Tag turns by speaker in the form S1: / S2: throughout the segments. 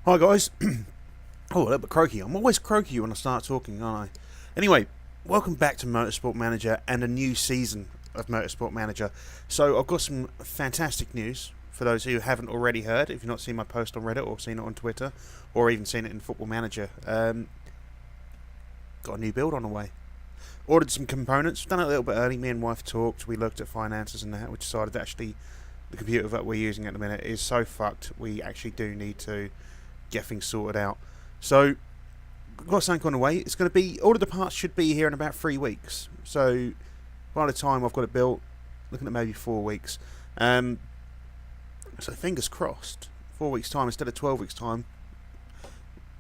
S1: Hi guys. Oh, a little bit croaky. I'm always croaky when I start talking, aren't I? Anyway, welcome back to Motorsport Manager and a new season of Motorsport Manager. So I've got some fantastic news for those who haven't already heard. If you've not seen my post on Reddit or seen it on Twitter or even seen it in Football Manager, got a new build on the way. Ordered some components. Done it a little bit early. Me and wife talked. We looked at finances and that. We decided that actually the computer that we're using at the minute is so fucked. We actually do need to get things sorted out. So, I've got something on the way. It's going to be, all of the parts should be here in about 3 weeks. So, by the time I've got it built, looking at maybe 4 weeks. So, fingers crossed. 4 weeks' time instead of 12 weeks' time.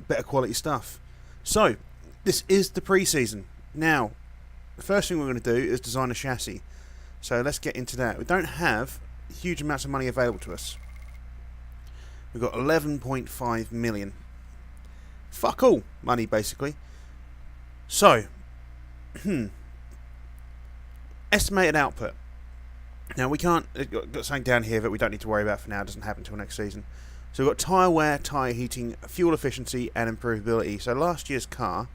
S1: Better quality stuff. So, this is the pre-season. Now, the first thing we're going to do is design a chassis. So, let's get into that. We don't have huge amounts of money available to us. We've got 11.5 million. Fuck all money, basically. So, estimated output. Now, we can't... got something down here that we don't need to worry about for now. It doesn't happen until next season. So, we've got tyre wear, tyre heating, fuel efficiency, and improvability. So, last year's car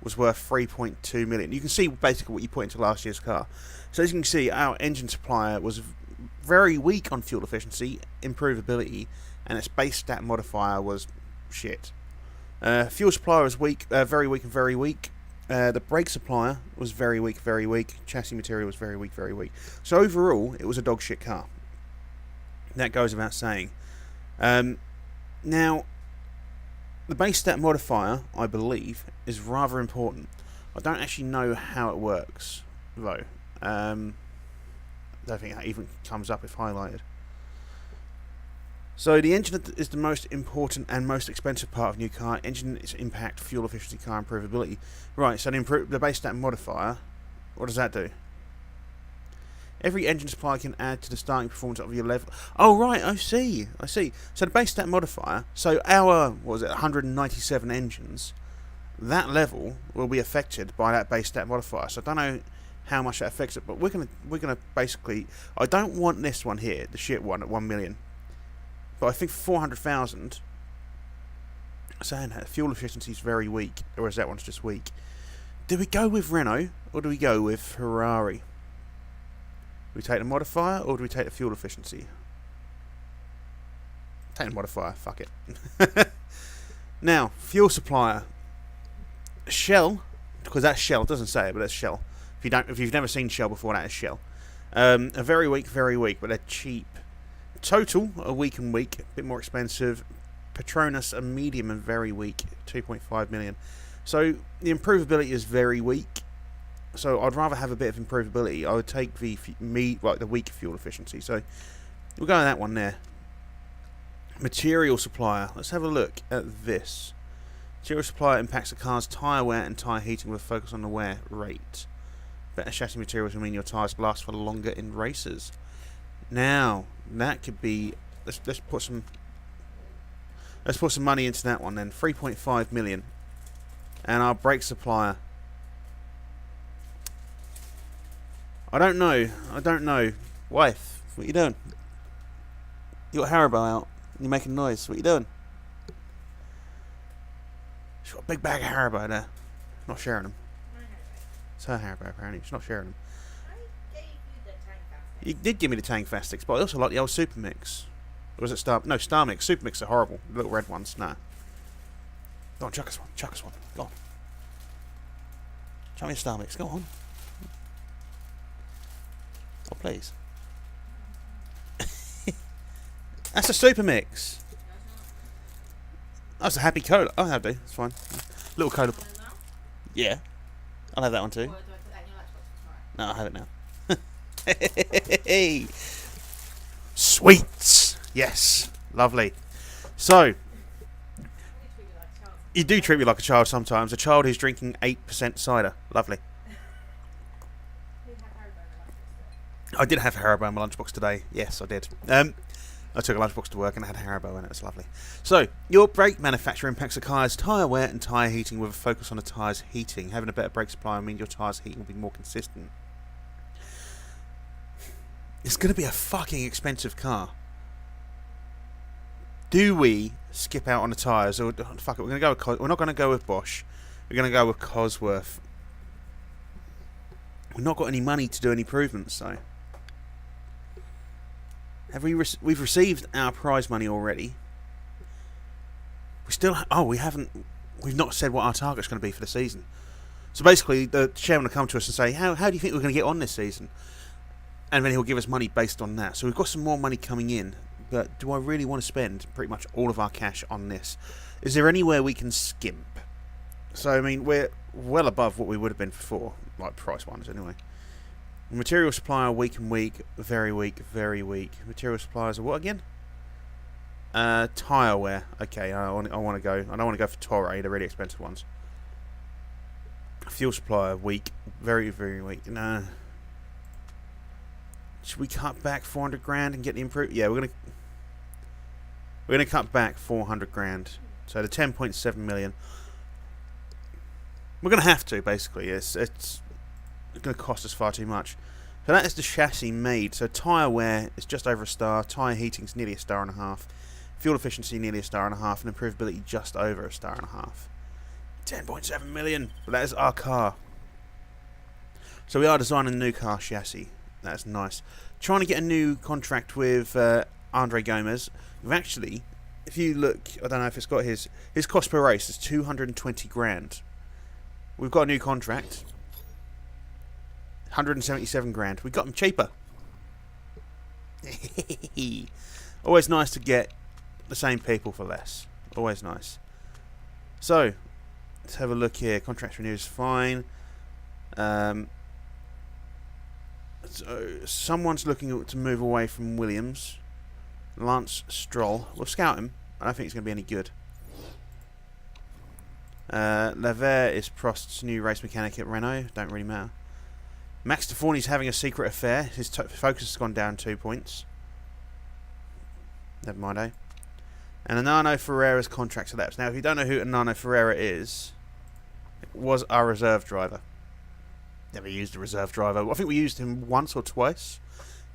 S1: was worth 3.2 million. You can see basically what you put into last year's car. So, as you can see, our engine supplier was very weak on fuel efficiency, improvability, and its base stat modifier was shit. Fuel supplier was weak, very weak and very weak. The brake supplier was very weak, very weak. Chassis material was very weak, very weak. So overall, it was a dog shit car. That goes without saying. Now, the base stat modifier, I believe, is rather important. I don't actually know how it works, though. I don't think that even comes up if highlighted. So the engine is the most important and most expensive part of a new car. Engine is impact, fuel efficiency, car improvability. Right, so the base stat modifier, what does that do? Every engine supplier can add to the starting performance of your level. Oh right, I see. So the base stat modifier, so our, what was it, 197 engines, that level will be affected by that base stat modifier. So I don't know how much that affects it, but we're gonna basically, I don't want this one here, the shit one at 1 million. But I think 400,000, saying that fuel efficiency is very weak, or is that one's just weak? Do we go with Renault, or do we go with Ferrari? Do we take the modifier, or do we take the fuel efficiency? Take the modifier, fuck it. Now, fuel supplier. Shell, because that's Shell, it doesn't say it, but that's Shell. If you've never seen Shell before, that is Shell. A very weak, but they're cheap. Total, a weak and weak, a bit more expensive. Petronas, a medium and very weak, 2.5 million. So the improvability is very weak. So I'd rather have a bit of improvability. I would take the weak fuel efficiency. So we'll go with that one there. Material supplier. Let's have a look at this. Material supplier impacts the car's tyre wear and tyre heating with a focus on the wear rate. Better chassis materials will mean your tyres last for longer in races. Now, that could be, let's put some money into that one then. 3.5 million. And our brake supplier. I don't know. Wife, what you doing? You got Haribo out. You're making noise. What you doing? She's got a big bag of Haribo there. Not sharing them. It's her Haribo apparently. She's not sharing them. You did give me the Tang Fast sticks, but I also like the old Super Mix. Or was it Star? No, Star Mix. Super Mix are horrible. The little red ones. Nah. Go on, chuck us one. Go on. Chuck me a Star Mix. Go on. Oh, please. That's a Super Mix. That's a Happy Cola. Oh, that'll do. It's fine. Little cola. Yeah. I'll have that one too. No, I'll have it now. Hey, sweets, yes, lovely. So, you do treat me like a child sometimes. A child who's drinking 8% cider, lovely. I did have Haribo in my lunchbox today. Yes, I did. I took a lunchbox to work and I had Haribo in it. It's lovely. So, your brake manufacturer impacts the car's tyre wear and tyre heating with a focus on the tyre's heating. Having a better brake supply will mean your tyre's heating will be more consistent. It's going to be a fucking expensive car. Do we skip out on the tyres. Or fuck it, we're not going to go with Bosch. We're going to go with Cosworth. We've not got any money to do any improvements, so. We've received our prize money already. We've not said what our target's going to be for the season. So basically, the chairman will come to us and say, how do you think we're going to get on this season? And then he'll give us money based on that. So we've got some more money coming in, but do I really want to spend pretty much all of our cash on this? Is there anywhere we can skimp? So, I mean, we're well above what we would have been before, like price-wise anyway. Material supplier, weak and weak, very weak, very weak. Material suppliers are what again? Tyre wear. Okay, I want to go. I don't want to go for Torre, the really expensive ones. Fuel supplier, weak, very, very weak. No. Should we cut back 400 grand and get the improve? Yeah, we're gonna cut back 400 grand. So the 10.7 million. We're gonna have to basically. It's gonna cost us far too much. So that is the chassis made. So tyre wear is just over a star. Tyre heating's nearly a star and a half. Fuel efficiency nearly a star and a half, and improvability just over a star and a half. 10.7 million. But that is our car. So we are designing a new car chassis. That's nice. Trying to get a new contract with Andre Gomez. We've actually, if you look, I don't know if it's got his cost per race is 220 grand. We've got a new contract. 177 grand. We got him cheaper. Always nice to get the same people for less. Always nice. So, let's have a look here. Contract renew is fine. So someone's looking to move away from Williams. Lance Stroll. We'll scout him. I don't think he's going to be any good. Livery is Prost's new race mechanic at Renault. Don't really matter. Max Deforney's having a secret affair. His focus has gone down 2 points. Never mind, eh? And Anano Ferreira's contract elapsed. Now, if you don't know who Anano Ferreira is, it was our reserve driver. Never used a reserve driver. I think we used him once or twice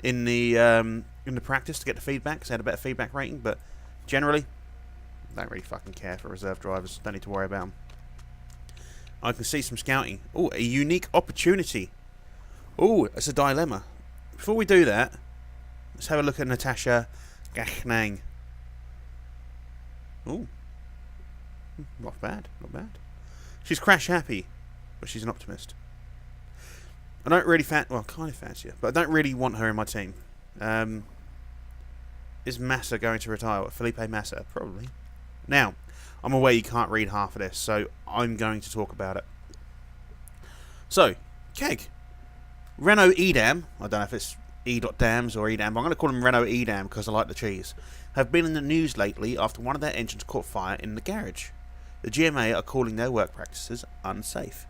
S1: in the practice to get the feedback, because they had a better feedback rating, but generally, don't really fucking care for reserve drivers. Don't need to worry about them. I can see some scouting. Oh, a unique opportunity. Oh, it's a dilemma. Before we do that, let's have a look at Natasha Gachnang. Oh, not bad, not bad. She's crash happy, but she's an optimist. I don't really kind of fancy her, but I don't really want her in my team. Is Massa going to retire? Felipe Massa? Probably. Now, I'm aware you can't read half of this, so I'm going to talk about it. So, Keg. Renault Edam, I don't know if it's E.Dams or Edam, but I'm going to call him Renault Edam because I like the cheese, have been in the news lately after one of their engines caught fire in the garage. The GMA are calling their work practices unsafe.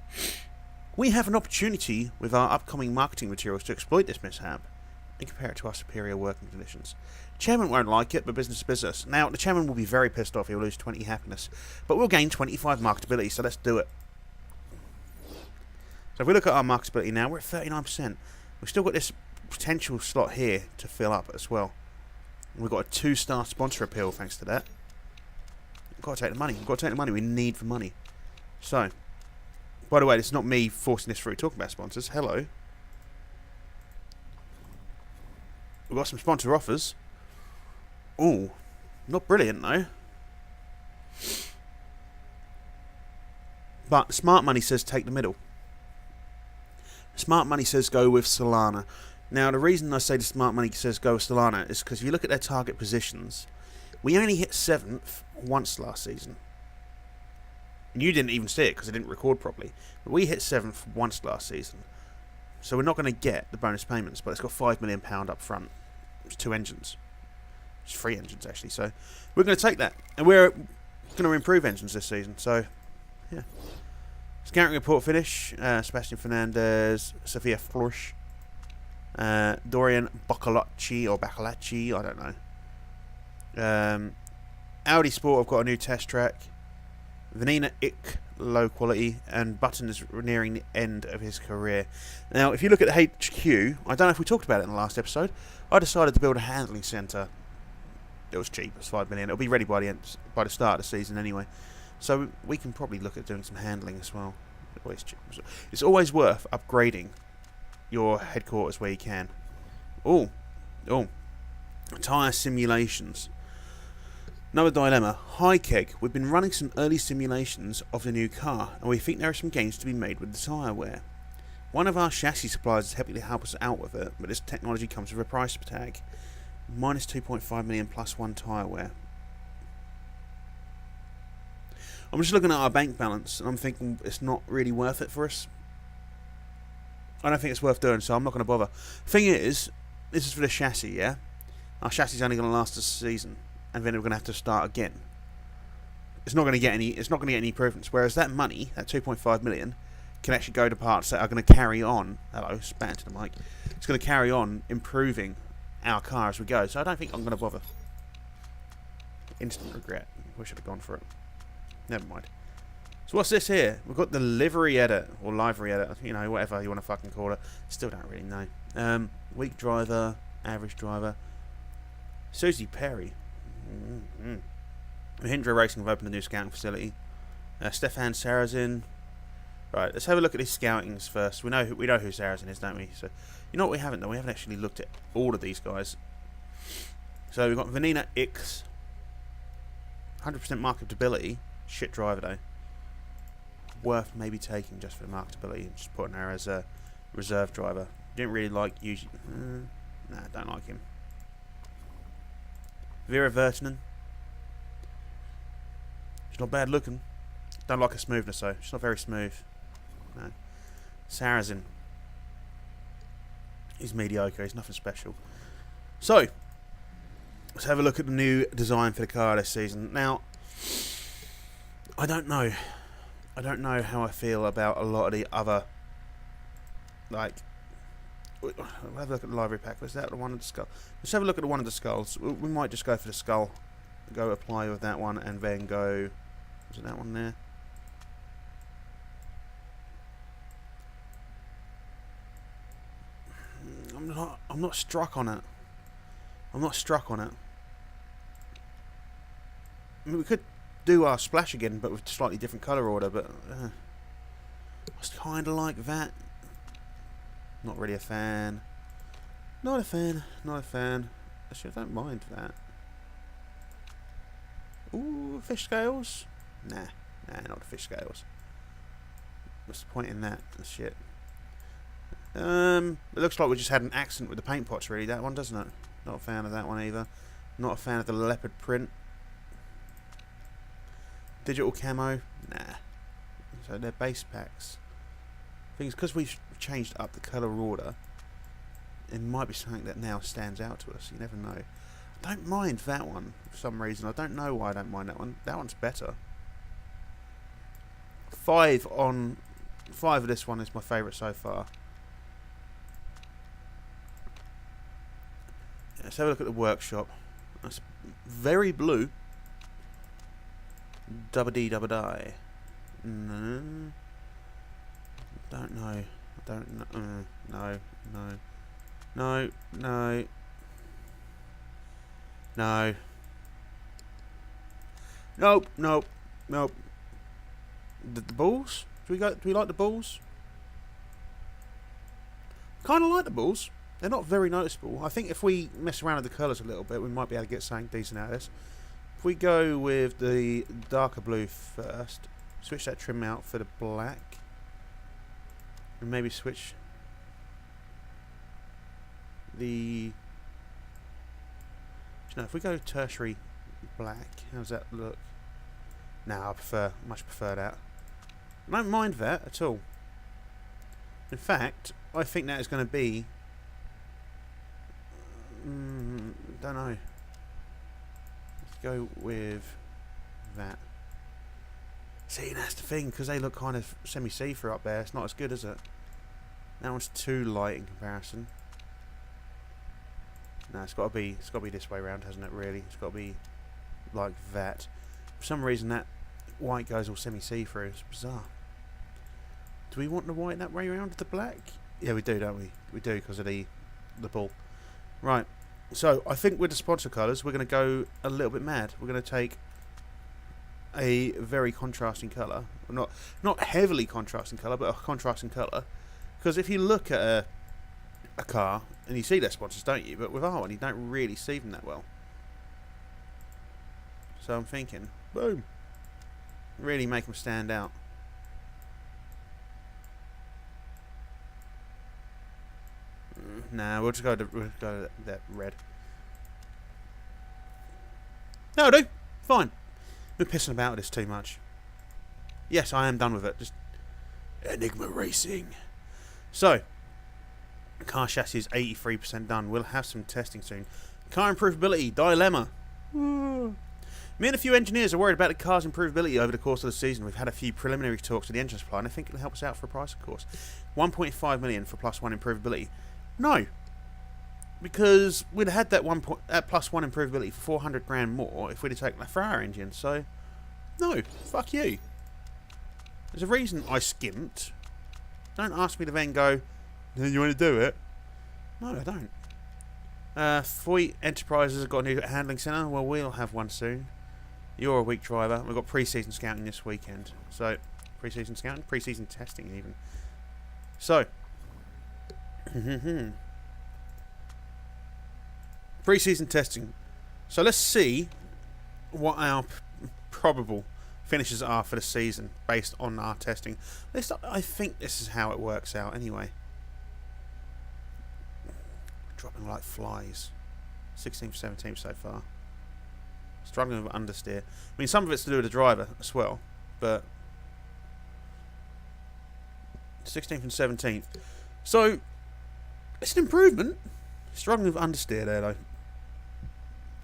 S1: We have an opportunity with our upcoming marketing materials to exploit this mishap and compare it to our superior working conditions. Chairman won't like it, but business is business. Now, the chairman will be very pissed off. He'll lose 20 happiness, but we'll gain 25 marketability, so let's do it. So if we look at our marketability now, we're at 39%. We've still got this potential slot here to fill up as well. And we've got a 2-star sponsor appeal thanks to that. We've got to take the money. We've got to take the money. We need the money. So, by the way, this is not me forcing this through talking about sponsors. Hello. We've got some sponsor offers. Ooh, not brilliant though. But smart money says take the middle. Smart money says go with Solana. Now, the reason I say the smart money says go with Solana is because if you look at their target positions, we only hit 7th once last season. And you didn't even see it because I didn't record properly. But we hit 7th once last season. So we're not going to get the bonus payments, but it's got £5 million up front. It's 2 engines. It's 3 engines, actually. So we're going to take that. And we're going to improve engines this season. So, yeah. Scouting report finish. Sebastian Fernandez, Sofia Florsch, Dorian Bacalacci, I don't know. Audi Sport, I've got a new test track. Vanina Ick, low quality, and Button is nearing the end of his career. Now, if you look at the HQ, I don't know if we talked about it in the last episode, I decided to build a handling centre It was cheap. It was 5 million. It'll be ready by the start of the season anyway. So we can probably look at doing some handling as well. It's always worth upgrading your headquarters where you can. Oh, tyre simulations. Another dilemma. Hi Keg, we've been running some early simulations of the new car, and we think there are some gains to be made with the tyre wear. One of our chassis suppliers is happy to help us out with it, but this technology comes with a price tag. Minus 2.5 million plus 1 tyre wear. I'm just looking at our bank balance, and I'm thinking it's not really worth it for us. I don't think it's worth doing, so I'm not going to bother. Thing is, this is for the chassis, yeah? Our chassis is only going to last us a season, and then we're going to have to start again. It's not going to get any. It's not going to get any improvements. Whereas that money, that 2.5 million, can actually go to parts that are going to carry on. Hello, spat into the mic. It's going to carry on improving our car as we go. So I don't think I'm going to bother. Instant regret. We should have gone for it. Never mind. So what's this here? We've got the livery edit, or livery edit, you know, whatever you want to fucking call it. Still don't really know. Weak driver, average driver. Susie Perry. Mahindra Racing have opened a new scouting facility. Stefan Sarazin. Right, let's have a look at these scoutings first. We know who Sarazin is, don't we? So, you know what we haven't done? We haven't actually looked at all of these guys. So we've got Vanina X. 100% marketability. Shit driver though. Worth maybe taking just for the marketability. Just putting her as a reserve driver. Didn't really like usually. Nah, don't like him. Vera Vertinen. She's not bad looking. Don't like her smoothness though. She's not very smooth. No. Sarazin. He's mediocre. He's nothing special. So, let's have a look at the new design for the car this season. Now, I don't know. I don't know how I feel about a lot of the other, like, we'll have a look at the livery pack. Was that the one of the skull? Let's have a look at the one of the skulls. We might just go for the skull. Go apply with that one and then go, was it that one there? I'm not struck on it. I'm not struck on it. I mean, we could do our splash again, but with slightly different colour order, but I was kind of like that. Not really a fan. Not a fan. Not a fan. Actually, I don't mind that. Ooh, fish scales? Nah, not the fish scales. What's the point in that? That's shit. It looks like we just had an accident with the paint pots, really, that one, doesn't it? Not a fan of that one either. Not a fan of the leopard print. Digital camo? Nah. So they're base packs. Things because we've changed up the colour order, it might be something that now stands out to us. You never know. I don't mind that one for some reason. I don't know why I don't mind that one. That one's better. 5 of this one is my favourite so far. Let's have a look at the workshop. That's very blue. Double D, double die. No. Don't know. Don't know. No. No. No. No. Nope. Nope. Nope. The balls? Do we like the balls? Kind of like the balls. They're not very noticeable. I think if we mess around with the colours a little bit, we might be able to get something decent out of this. If we go with the darker blue first, switch that trim out for the black, and maybe switch the... You know, if we go tertiary black, how does that look? Nah, much prefer that. I don't mind that at all. In fact, I think that is going to be... don't know. Let's go with that. See, that's the thing, because they look kind of semi-see-through up there. It's not as good, is it? That one's too light in comparison. No, it's got to be this way around, hasn't it? Really, it's got to be like that. For some reason, that white goes all semi-see-through. It's bizarre. Do we want the white that way around with the black? Yeah, we do, don't we? We do because of the ball. Right. So I think with the sponsor colours, we're going to go a little bit mad. We're going to take a very contrasting colour, not heavily contrasting colour, but a contrasting colour. Because if you look at a car and you see their sponsors, don't you? But with our one, you don't really see them that well. So I'm thinking, boom, really make them stand out. Nah, we'll just go to that red. No, do fine. We're pissing about this too much. Yes, I am done with it. Just Enigma Racing. So, car chassis is 83% done. We'll have some testing soon. Car improvability dilemma. Me and a few engineers are worried about the car's improvability over the course of the season. We've had a few preliminary talks with the engine supply, and I think it'll help us out for a price, of course. 1.5 million for +1 improvability. No, because we'd have had that +1 improvability for 400 grand more if we'd have taken the Ferrari engine. So, no, fuck you. There's a reason I skimped. Don't ask me to then go, you want to do it? No, I don't. IFFY Enterprises have got a new handling centre. Well, we'll have one soon. You're a weak driver. We've got pre-season scouting this weekend. So, pre-season scouting? Pre-season testing, even. So, pre-season testing. So, let's see what our probable finishes are for the season based on our testing. I think this is how it works out anyway. Dropping like flies. 16th, 17th so far. Struggling with understeer. I mean, some of it's to do with the driver as well, but 16th and 17th. So, it's an improvement. Struggling with understeer there, though.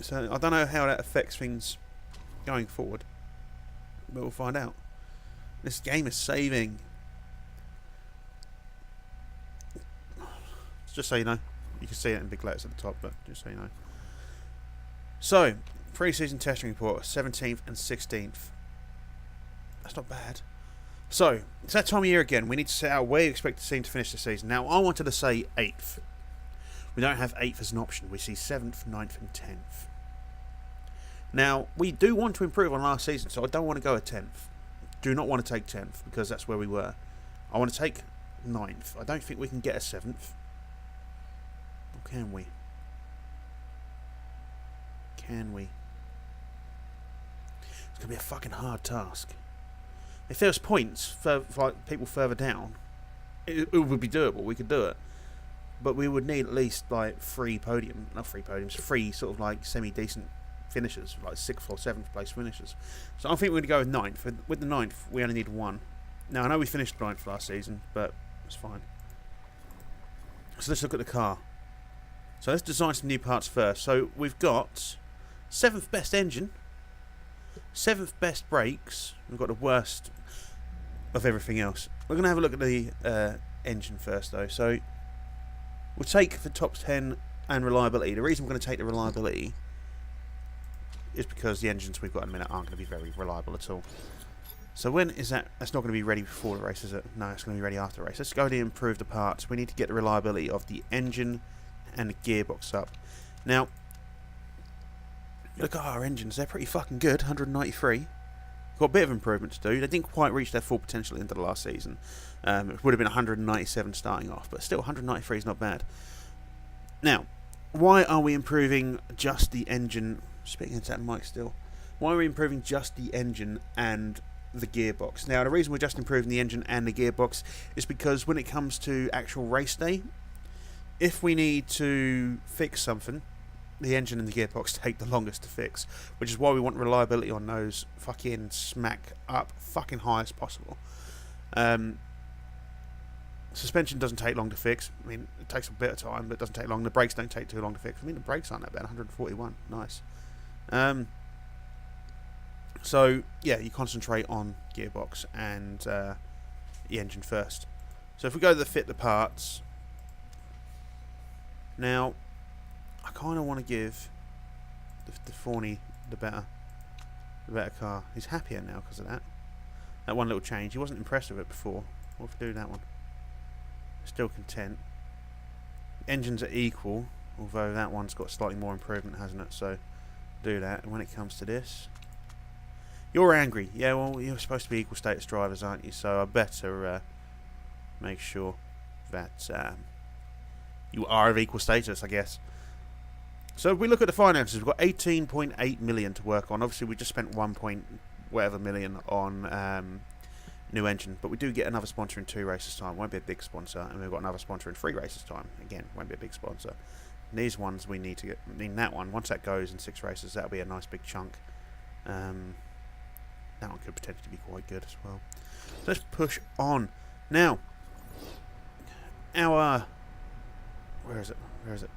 S1: So, I don't know how that affects things going forward, but we'll find out. This game is saving. Just so you know. You can see it in big letters at the top, but just so you know. So, pre-season testing report, 17th and 16th. That's not bad. So, it's that time of year again. We need to set out where you expect the team to finish the season. Now, I wanted to say 8th. We don't have 8th as an option. We see 7th, 9th and 10th. Now, we do want to improve on last season, so I don't want to go at 10th. Do not want to take 10th, because that's where we were. I want to take 9th. I don't think we can get a 7th. Or can we? Can we? It's going to be a fucking hard task. If there was points for like people further down, it would be doable. We could do it. But we would need at least like 3 sort of like semi-decent finishes, like 6th or 7th place finishes. So I think we're going to go with 9th. With the 9th, we only need 1. Now, I know we finished 9th last season, but it's fine. So let's look at the car. So let's design some new parts first. So we've got 7th best engine, 7th best brakes. We've got the worst of everything else. We're going to have a look at the engine first, though. So we'll take the top 10 and reliability. The reason we're going to take the reliability is because the engines we've got in a minute aren't going to be very reliable at all. So when is that? That's not going to be ready before the race, is it? No, it's going to be ready after the race. Let's go to improve the parts. We need to get the reliability of the engine and the gearbox up. Now, look at our engines. They're pretty fucking good. 193. Got a bit of improvement to do. They didn't quite reach their full potential into the last season. It would have been 197 starting off, but still 193 is not bad. Now, why are we improving just the engine? Speaking into that mic still. Why are we improving just the engine and the gearbox? Now, the reason we're just improving the engine and the gearbox is because when it comes to actual race day, if we need to fix something, the engine and the gearbox take the longest to fix, which is why we want reliability on those fucking smack up fucking high as possible. Suspension doesn't take long to fix. I mean, it takes a bit of time, but it doesn't take long. The brakes don't take too long to fix. I mean, the brakes aren't that bad. 141. Nice. So, yeah, you concentrate on gearbox and the engine first. So if we go to the fit the parts. Now, I kind of want to give the Fawny the better car. He's happier now because of that. That one little change. He wasn't impressed with it before. What if we do that one? Still content. Engines are equal. although that one's got slightly more improvement, hasn't it? So do that. And when it comes to this, you're angry. Yeah, well, you're supposed to be equal status drivers, aren't you? So I better make sure that you are of equal status, I guess. So if we look at the finances, we've got 18.8 million to work on. Obviously, we just spent 1 point whatever million on new engine, but we do get another sponsor in 2 races time. Won't be a big sponsor, and we've got another sponsor in 3 races time. Again, won't be a big sponsor. And these ones we need to get. I mean, that one, once that goes in 6 races, that'll be a nice big chunk. That one could potentially be quite good as well. So let's push on now. Our where is it? Where is it?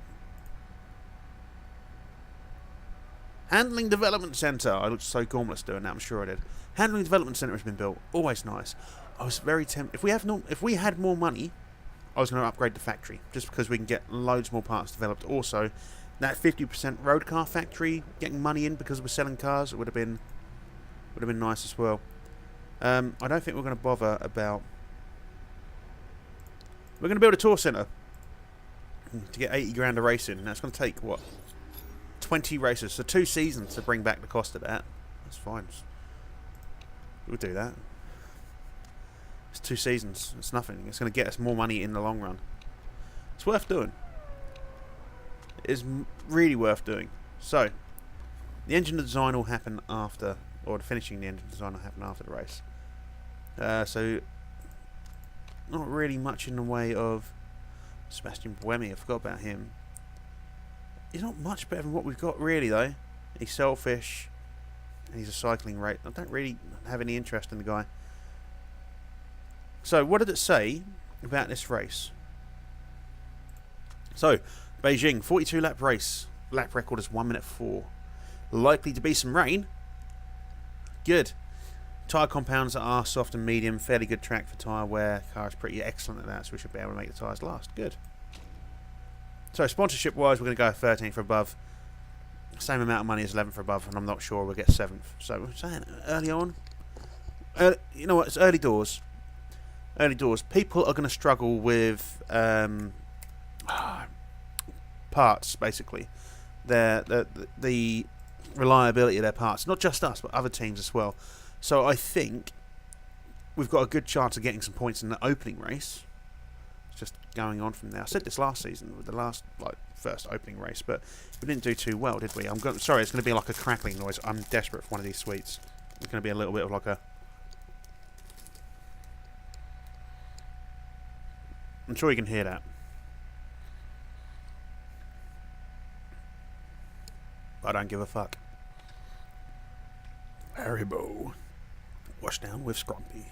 S1: Handling Development Centre. I looked so gormless doing that, I'm sure I did. Handling Development Centre has been built. Always nice. I was very tempted. If we had more money, I was going to upgrade the factory, just because we can get loads more parts developed. Also, that 50% road car factory, getting money in because we're selling cars, it would have been nice as well. I don't think we're going to bother about. We're going to build a tour centre to get 80 grand a race in. That's going to take what? 20 races, so 2 seasons to bring back the cost of that. That's fine. We'll do that. It's 2 seasons. It's nothing. It's going to get us more money in the long run. It's worth doing. It is really worth doing. So, the engine design will happen after, or finishing the engine design will happen after the race. So, not really much in the way of Sebastian Buemi. I forgot about him. He's not much better than what we've got, really, though. He's selfish, and he's a cycling rate. I don't really have any interest in the guy. So, what did it say about this race? So, Beijing, 42 lap race. Lap record is 1 minute 4. Likely to be some rain. Good. Tyre compounds are soft and medium. Fairly good track for tyre wear. Car is pretty excellent at that, so we should be able to make the tyres last. Good. So, sponsorship-wise, we're going to go 13th for above. Same amount of money as 11th for above, and I'm not sure we'll get 7th. So, I'm saying early on. You know what? It's early doors. Early doors. People are going to struggle with parts, basically. The reliability of their parts. Not just us, but other teams as well. So, I think we've got a good chance of getting some points in the opening race. Just going on from there. I said this last season with the last first opening race, but we didn't do too well, did we? Sorry, it's going to be like a crackling noise. I'm desperate for one of these sweets. It's going to be a little bit of like a. I'm sure you can hear that. I don't give a fuck. Haribo. Wash down with Scrumpy.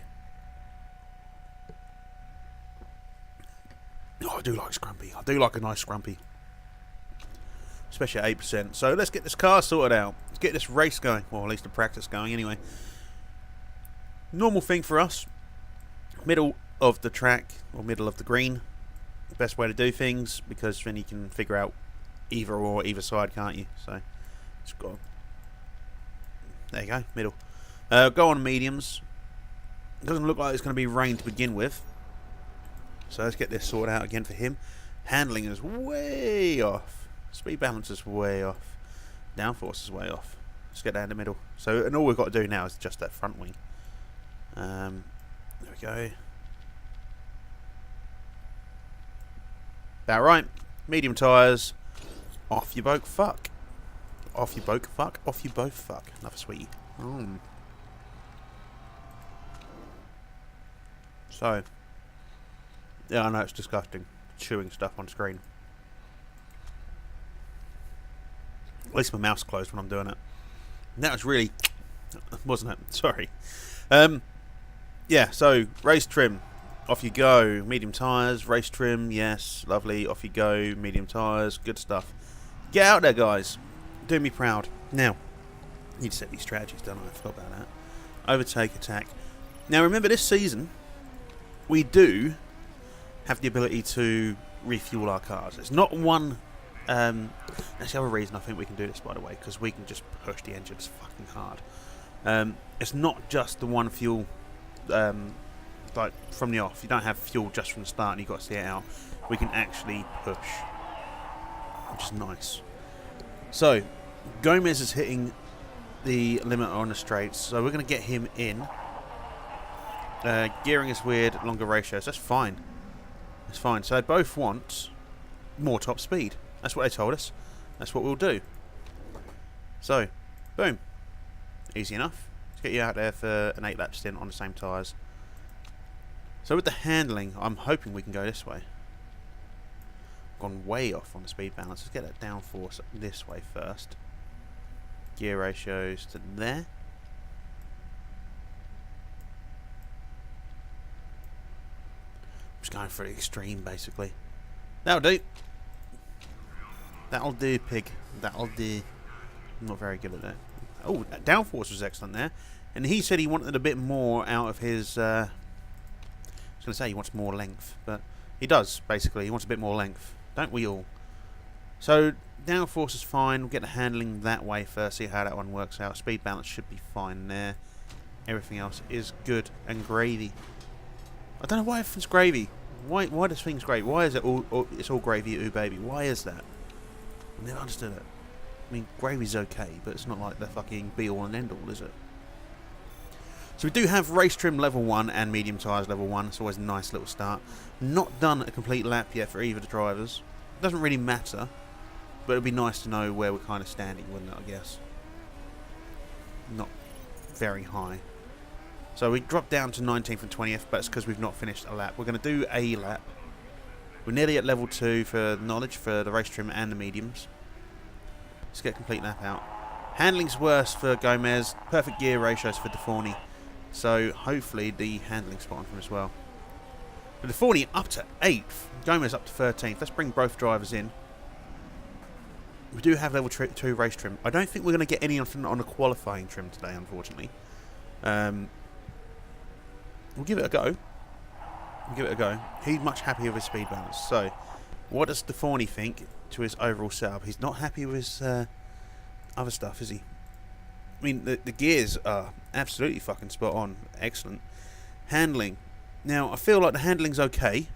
S1: Oh, I do like Scrumpy. I do like a nice Scrumpy. Especially at 8%. So let's get this car sorted out. Let's get this race going. Well, at least the practice going anyway. Normal thing for us. Middle of the track, or middle of the green. The best way to do things, because then you can figure out either side, can't you? So, it's got. There you go, middle. Go on mediums. It doesn't look like it's going to be rain to begin with. So let's get this sorted out again for him. Handling is way off. Speed balance is way off. Downforce is way off. Let's get down the middle. So, and all we've got to do now is just that front wing. There we go. About right. Medium tyres. Off you both fuck. Off you both fuck. Off you both fuck. Another sweetie. So. Yeah, I know it's disgusting. Chewing stuff on screen. At least my mouth's closed when I'm doing it. That was really... wasn't it? Sorry. Yeah, so, race trim. Off you go. Medium tyres, race trim, yes. Lovely. Off you go. Medium tyres. Good stuff. Get out there, guys. Do me proud. Now, I need to set these strategies, don't I? I forgot about that. Overtake, attack. Now, remember, this season, we do have the ability to refuel our cars. It's not one... that's the other reason I think we can do this, by the way, because we can just push the engines fucking hard. It's not just the one fuel, like from the off. You don't have fuel just from the start and you've got to see it out. We can actually push which is nice. So, Gomez is hitting the limit on the straights, so we're going to get him in. Gearing is weird, longer ratios. That's fine. That's fine. So they both want more top speed. That's what they told us. That's what we'll do. So, boom. Easy enough. Let's get you out there for an 8-lap stint on the same tyres. So with the handling, I'm hoping we can go this way. Gone way off on the speed balance. Let's get that downforce this way first. Gear ratios to there. Just going for the extreme, basically. That'll do. That'll do, pig. That'll do. I'm not very good at that. Oh, downforce was excellent there. And he said he wanted a bit more out of his... I was going to say he wants more length. But he does, basically. He wants a bit more length. Don't we all? So, downforce is fine. We'll get the handling that way first. See how that one works out. Speed balance should be fine there. Everything else is good and gravy. I don't know why everything's gravy. Why does things gravy? Why is it it's all gravy, ooh baby? Why is that? I never understood it. I mean, gravy's okay, but it's not like the fucking be-all and end-all, is it? So we do have race trim level 1 and medium tyres level 1. It's always a nice little start. Not done a complete lap yet for either of the drivers. It doesn't really matter, but it'd be nice to know where we're kind of standing, wouldn't it, I guess? Not very high. So we dropped down to 19th and 20th, but it's because we've not finished a lap. We're going to do a lap. We're nearly at level 2 for knowledge for the race trim and the mediums. Let's get a complete lap out. Handling's worse for Gomez. Perfect gear ratios for DeForney. So hopefully the handling's spot on for him as well. But DeForney up to 8th. Gomez up to 13th. Let's bring both drivers in. We do have level 2 race trim. I don't think we're going to get any on the qualifying trim today, unfortunately. We'll give it a go. We'll give it a go. He's much happier with his speed balance. So, what does DeForney think to his overall setup? He's not happy with his other stuff, is he? I mean, the gears are absolutely fucking spot on. Excellent. Handling. Now, I feel like the handling's okay.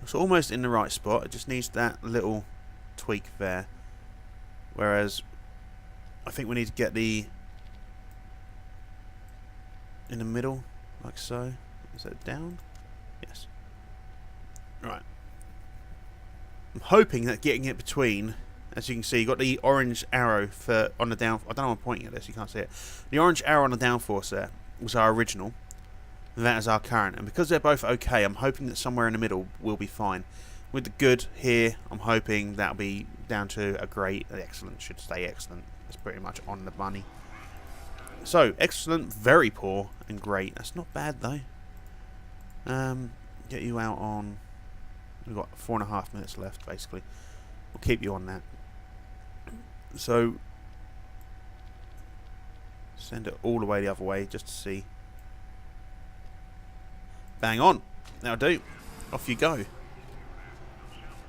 S1: It's almost in the right spot. It just needs that little tweak there. Whereas, I think we need to get the... in the middle. Like so. Is that down? Yes. Right. I'm hoping that getting it between, as you can see, you've got the orange arrow for on the down. I don't know why I'm pointing at this, you can't see it. The orange arrow on the downforce there was our original. And that is our current. And because they're both okay, I'm hoping that somewhere in the middle will be fine. With the good here, I'm hoping that'll be down to a great. Excellent should stay excellent. It's pretty much on the money. So, excellent, very poor, and great. That's not bad, though. Get you out on... We've got 4.5 minutes left, basically. We'll keep you on that. So, send it all the way the other way, just to see. Bang on. That'll do. Off you go.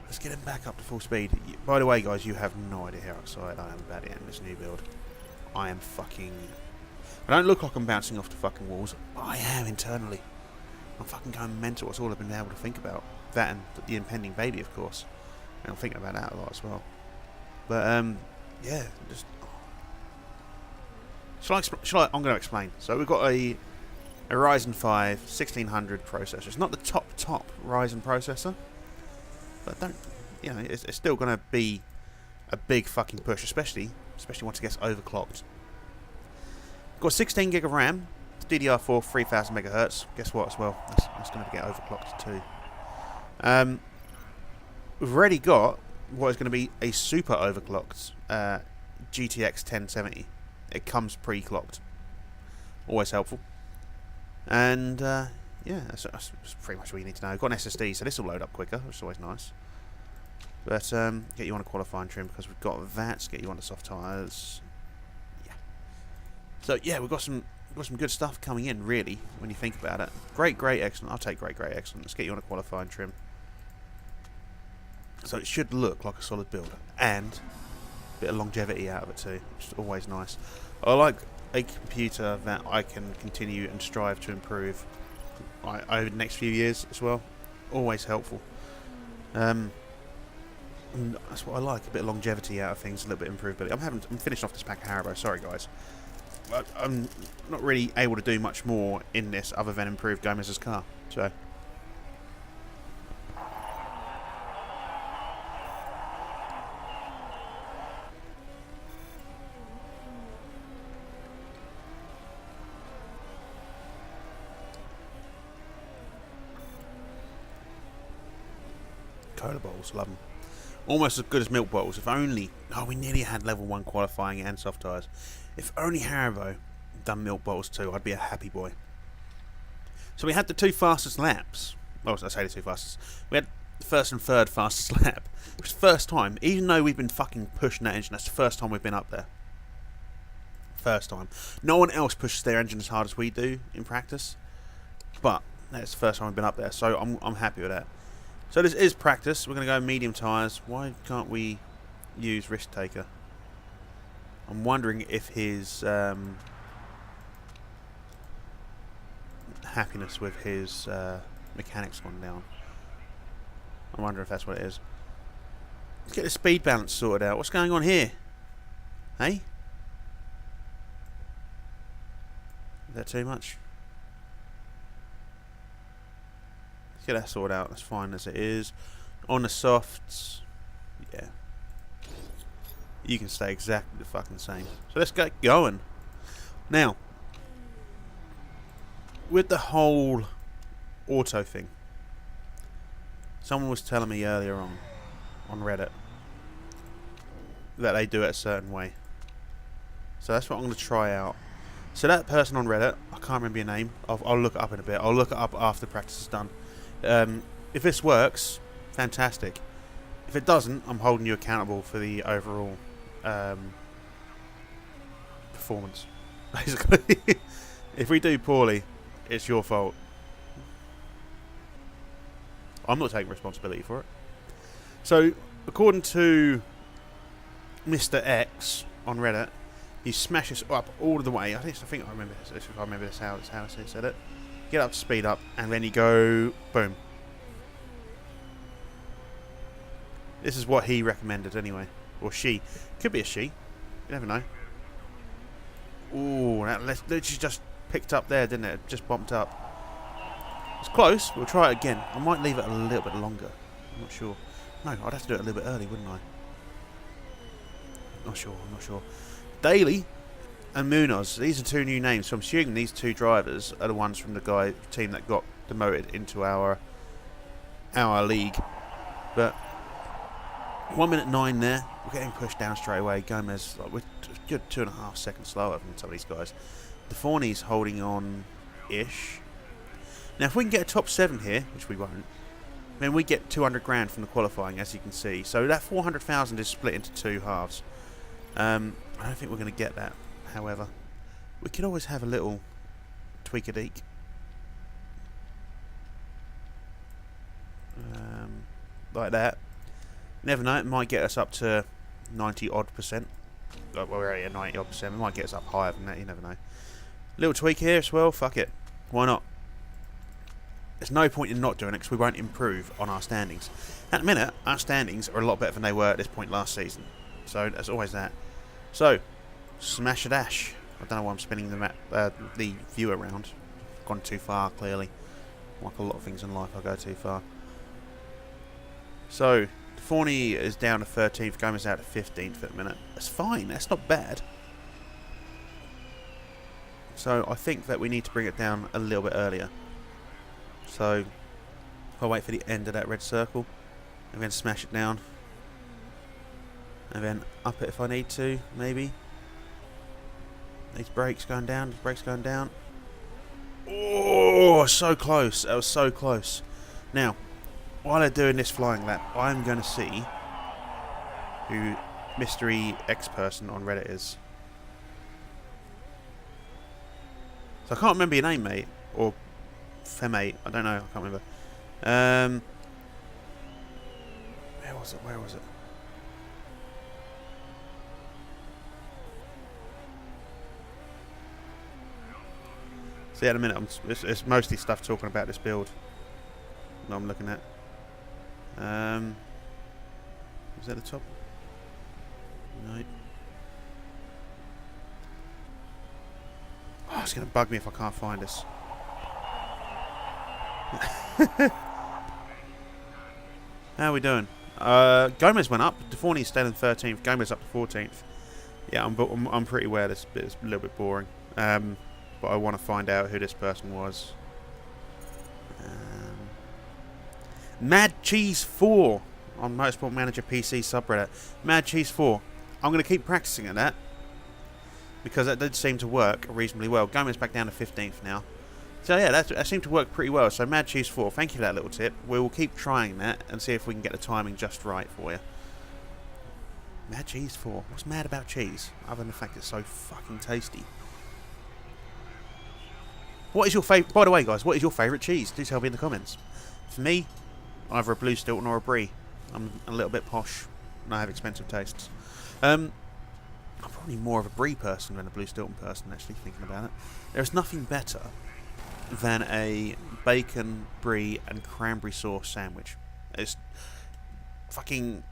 S1: Let's get him back up to full speed. By the way, guys, you have no idea how excited I am about the end of this new build. I am fucking... I don't look like I'm bouncing off the fucking walls, but I am internally. I'm fucking going mental. That's all I've been able to think about. That and the impending baby, of course. And I'm thinking about that a lot as well. But, yeah, just... Shall I? I'm going to explain. So we've got a Ryzen 5 1600 processor. It's not the top Ryzen processor. But don't... You know, it's still going to be a big fucking push, especially once it gets overclocked. Got 16 gig of RAM, DDR4 3000 megahertz. Guess what as well? That's going to get overclocked too. We've already got what is going to be a super overclocked GTX 1070. It comes pre-clocked. Always helpful. And yeah, that's pretty much what you need to know. I've got an SSD, so this will load up quicker, which is always nice. But get you on a qualifying trim because we've got that. Let's get you on the soft tyres. So yeah, we've got some good stuff coming in, really, when you think about it. Great, excellent. I'll take great, excellent. Let's get you on a qualifying trim. So it should look like a solid build. And a bit of longevity out of it too, which is always nice. I like a computer that I can continue and strive to improve over the next few years as well. Always helpful. And that's what I like, a bit of longevity out of things, a little bit of improvability. I'm finishing off this pack of Haribo, sorry guys. But I'm not really able to do much more in this other than improve Gomez's car. So cola bottles, love them. Almost as good as milk bottles. If only... Oh, we nearly had level 1 qualifying and soft tyres. If only Haribo done milk bottles too, I'd be a happy boy. So we had the 2 fastest laps. Oh, I say the 2 fastest. We had the first and third fastest lap. It was the first time, even though we've been fucking pushing that engine, that's the first time we've been up there. First time. No one else pushes their engine as hard as we do in practice. But that's the first time we've been up there, so I'm happy with that. So this is practice. We're going to go medium tyres. Why can't we use Risk Taker? I'm wondering if his happiness with his mechanics gone down. I wonder if that's what it is. Let's get the speed balance sorted out. What's going on here? Hey? Is that too much? Let's get that sorted out. That's fine as it is. On the softs, yeah. You can stay exactly the fucking same. So let's get going. Now, with the whole auto thing, someone was telling me earlier on Reddit that they do it a certain way. So that's what I'm going to try out. So that person on Reddit, I can't remember your name. I'll look it up in a bit. I'll look it up after practice is done. If this works, fantastic. If it doesn't, I'm holding you accountable for the overall performance. Basically, if we do poorly, it's your fault. I'm not taking responsibility for it. So, according to Mr. X on Reddit, he smashes up all the way. I think I remember this. If I remember this, how he said it. Get up to speed up, and then you go boom. This is what he recommended anyway, or she. Could be a she. You never know. Ooh, that literally just picked up there, didn't it? Just bumped up. It's close. We'll try it again. I might leave it a little bit longer. I'm not sure. No, I'd have to do it a little bit early, wouldn't I? I'm not sure. Daly and Munoz. These are 2 new names, so I'm assuming these 2 drivers are the ones from the team that got demoted into our league. But 1 minute 9 there. We're getting pushed down straight away. Gomez, we're a good 2.5 seconds slower than some of these guys. DeForney's holding on-ish. Now, if we can get a top 7 here, which we won't, then we get 200 grand from the qualifying, as you can see. So that 400,000 is split into 2 halves. I don't think we're going to get that. However, we could always have a little tweak-a-deek. Like that. Never know, it might get us up to 90-odd%. Well, we're already at 90-odd%. It might get us up higher than that, you never know. Little tweak here as well, fuck it. Why not? There's no point in not doing it because we won't improve on our standings. At the minute, our standings are a lot better than they were at this point last season. So, there's always that. So, smash a dash. I don't know why I'm spinning the view around. Gone too far, clearly. Like a lot of things in life, I go too far. So, Forney is down to 13th, Gomez out to 15th at the minute. That's fine, that's not bad. So, I think that we need to bring it down a little bit earlier. So, I'll wait for the end of that red circle. And then smash it down. And then up it if I need to, maybe. These brakes going down, Oh, so close. That was so close. Now, while they're doing this flying lap, I'm going to see who Mystery X person on Reddit is. So I can't remember your name, mate. Or Femmate. I don't know. I can't remember. Where was it? See, at a minute, it's mostly stuff talking about this build that I'm looking at. Is that the top? No. Oh, it's going to bug me if I can't find us. How are we doing? Gomez went up. Deforney's stayed in 13th. Gomez up to 14th. Yeah, I'm pretty aware this bit is a little bit boring. But I want to find out who this person was. Mad Cheese 4 on Motorsport Manager PC subreddit. Mad Cheese 4. I'm going to keep practicing at that because that did seem to work reasonably well. Gomez back down to 15th now. So yeah, that seemed to work pretty well. So Mad Cheese 4, thank you for that little tip. We will keep trying that and see if we can get the timing just right for you. Mad Cheese 4. What's mad about cheese? Other than the fact it's so fucking tasty. What is your favourite... By the way, guys, what is your favourite cheese? Do tell me in the comments. For me, either a Blue Stilton or a Brie. I'm a little bit posh and I have expensive tastes. I'm probably more of a Brie person than a Blue Stilton person, actually, thinking about it. There's nothing better than a bacon, brie and cranberry sauce sandwich. It's fucking...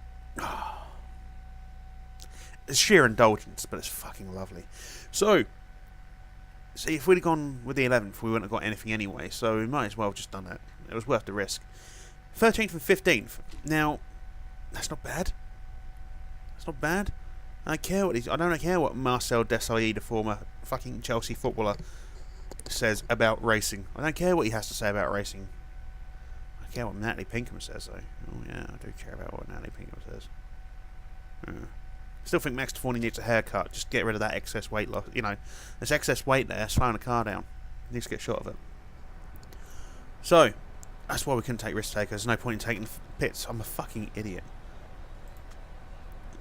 S1: it's sheer indulgence, but it's fucking lovely. So, see, if we'd have gone with the 11th, we wouldn't have got anything anyway, so we might as well have just done that. It was worth the risk. 13th and 15th. Now, that's not bad. That's not bad. I don't care what Marcel Desailly, the former fucking Chelsea footballer, says about racing. I don't care what he has to say about racing. I care what Natalie Pinkham says, though. Oh yeah, I do care about what Natalie Pinkham says. Still think Max Deforney needs a haircut. Just get rid of that excess weight loss. You know, there's excess weight there, slowing the car down. He needs to get shot of it. So, that's why we couldn't take risk takers. There's no point in taking the pits. I'm a fucking idiot.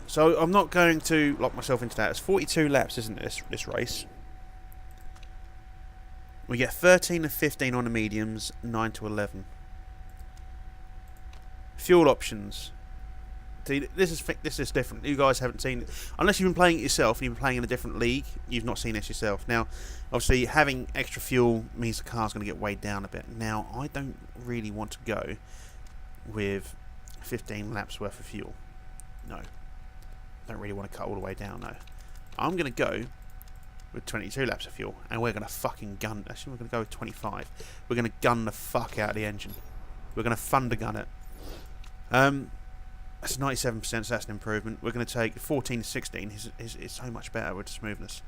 S1: So, I'm not going to lock myself into that. It's 42 laps, isn't it, this race? We get 13 to 15 on the mediums, 9 to 11. Fuel options. See, this is different. You guys haven't seen it. Unless you've been playing it yourself and you've been playing in a different league, you've not seen this yourself. Now, obviously, having extra fuel means the car's going to get weighed down a bit. Now, I don't really want to go with 15 laps worth of fuel. No. I don't really want to cut all the way down, no. I'm going to go with 22 laps of fuel, and we're going to fucking gun... Actually, we're going to go with 25. We're going to gun the fuck out of the engine. We're going to thunder gun it. That's 97%, so that's an improvement. We're going to take 14 to 16. It's so much better with smoothness.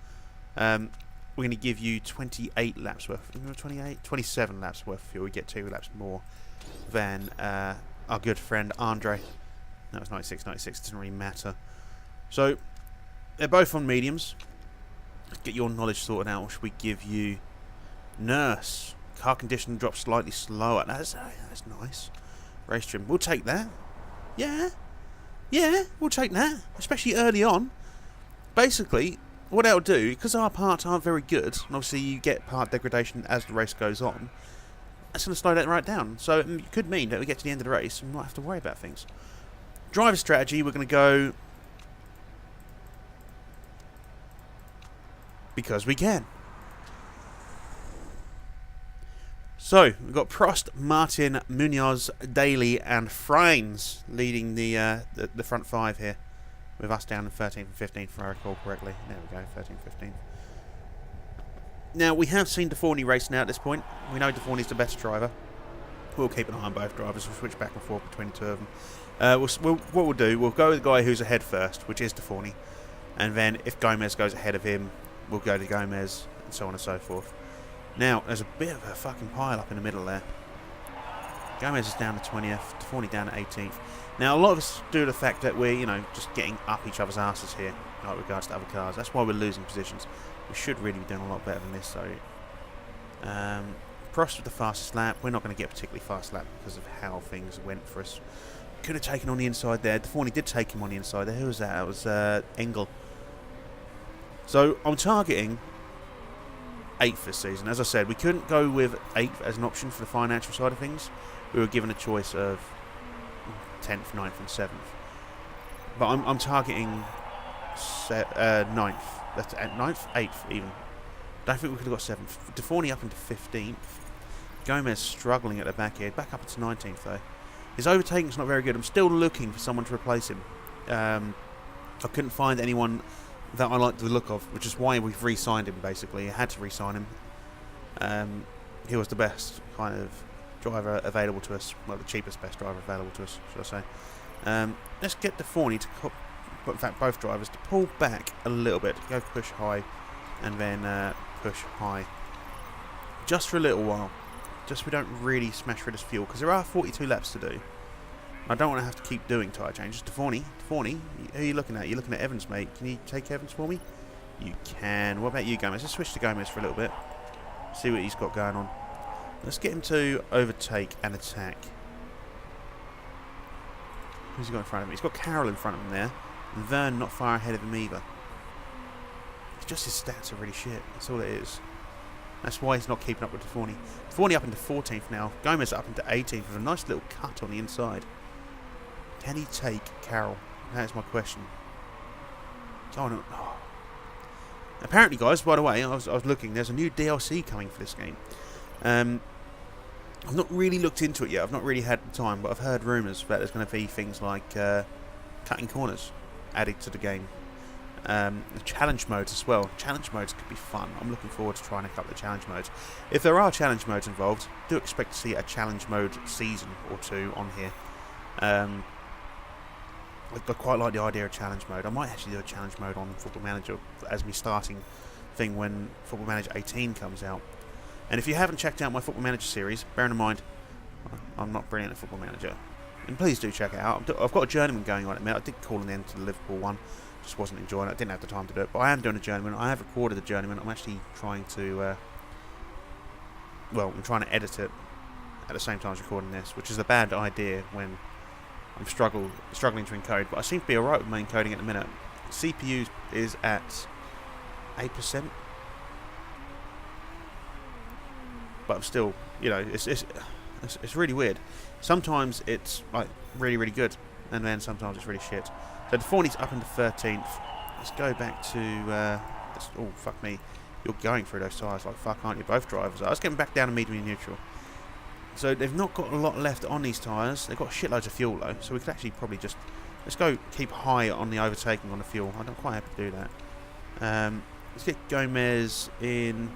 S1: We're going to give you 28 laps worth... 27 laps worth of fuel. We get 2 laps more than our good friend Andre. That was 96, 96. It doesn't really matter. So, they're both on mediums. Get your knowledge sorted out. Should we give you Nurse? Car condition drops slightly slower. That's nice. Race trim. We'll take that. Yeah, we'll take that. Especially early on. Basically, what that'll do, because our parts aren't very good, and obviously you get part degradation as the race goes on, that's going to slow that right down. So it could mean that we get to the end of the race and we not have to worry about things. Driver strategy, we're going to go... because we can. So, we've got Prost, Martin, Munoz, Daly and Freins leading the front 5 here. With us down in 13th and 15th, if I recall correctly. There we go, 13th, 15th. Now, we have seen Deforney race now at this point. We know Deforney's the best driver. We'll keep an eye on both drivers. We'll switch back and forth between the two of them. What we'll do, we'll go with the guy who's ahead first, which is Deforney. And then, if Gomez goes ahead of him, we'll go to Gomez, and so on and so forth. Now, there's a bit of a fucking pile up in the middle there. Gomez is down to 20th, Deforney down to 18th. Now, a lot of us do the fact that we're, just getting up each other's asses here, like regards to other cars. That's why we're losing positions. We should really be doing a lot better than this, so... Prost with the fastest lap. We're not going to get a particularly fast lap because of how things went for us. Could have taken on the inside there. Deforney did take him on the inside there. Who was that? That was Engel. So, I'm targeting 8th this season. As I said, we couldn't go with 8th as an option for the financial side of things. We were given a choice of 10th, 9th and 7th. But I'm targeting 9th. That's 9th? 8th even. Don't think we could have got 7th. Deforney up into 15th. Gomez struggling at the back here. Back up into 19th though. His overtaking's not very good. I'm still looking for someone to replace him. I couldn't find anyone that I liked the look of, which is why we've re-signed him, basically. I had to re-sign him. He was the best kind of driver available to us. Well, the cheapest best driver available to us, should I say. Let's get the Forney to... in fact, both drivers to pull back a little bit. Go push high, and then push high. Just for a little while. Just so we don't really smash through this fuel, because there are 42 laps to do. I don't want to have to keep doing tyre changes. Forney, who are you looking at? You're looking at Evans, mate. Can you take Evans for me? You can. What about you, Gomez? Let's switch to Gomez for a little bit. See what he's got going on. Let's get him to overtake and attack. Who's he got in front of him? He's got Carroll in front of him there. And Vern not far ahead of him either. It's just his stats are really shit. That's all it is. That's why he's not keeping up with Forney. Forney up into 14th now. Gomez up into 18th with a nice little cut on the inside. Can he take Carroll? That is my question. Oh. Apparently, guys, by the way, I was looking. There's a new DLC coming for this game. I've not really looked into it yet. I've not really had the time, but I've heard rumours that there's going to be things like cutting corners added to the game. The challenge modes as well. Challenge modes could be fun. I'm looking forward to trying a couple of challenge modes. If there are challenge modes involved, do expect to see a challenge mode season or two on here. I quite like the idea of challenge mode. I might actually do a challenge mode on Football Manager as my starting thing when Football Manager 18 comes out. And if you haven't checked out my Football Manager series, bearing in mind I'm not brilliant at Football Manager, and please do check it out. I've got a journeyman going on at the minute. I did call an end to the Liverpool one, just wasn't enjoying it. I didn't have the time to do it, but I am doing a journeyman. I have recorded the journeyman. I'm actually trying to I'm trying to edit it at the same time as recording this, which is a bad idea when I'm struggling to encode, but I seem to be alright with my encoding at the minute. CPU is at 8%, but I'm still, it's really weird. Sometimes it's like really, really good, and then sometimes it's really shit. So the Forney's up into 13th. Let's go back to. Oh fuck me! You're going through those tyres like fuck, aren't you? Both drivers are. Let's get them back down to medium and neutral. So they've not got a lot left on these tyres. They've got shitloads of fuel though, so we could actually probably just let's go keep high on the overtaking on the fuel. I'm quite happy to do that. Let's get Gomez in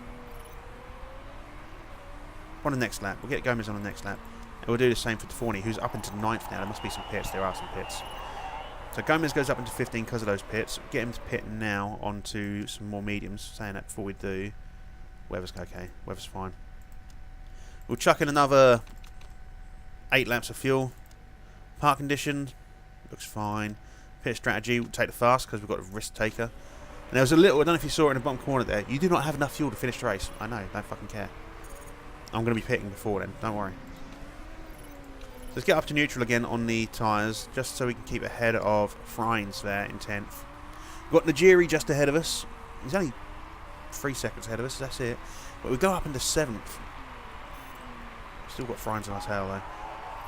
S1: on the next lap. We'll get Gomez on the next lap, and we'll do the same for Forney, who's up into 9th now. There must be some pits. There are some pits. So Gomez goes up into 15 because of those pits. Get him to pit now onto some more mediums. Saying that before we do, weather's okay. Weather's fine. We'll chuck in another 8 laps of fuel. Park condition looks fine. Pit strategy, we'll take the fast because we've got a risk taker. And there was a little, I don't know if you saw it in the bottom corner there. You do not have enough fuel to finish the race. I know, don't fucking care. I'm going to be pitting before then, don't worry. So let's get up to neutral again on the tyres, just so we can keep ahead of Frines there in 10th. We've got Najiri just ahead of us. He's only 3 seconds ahead of us, that's it. But we go up into 7th. Still got Frines on our tail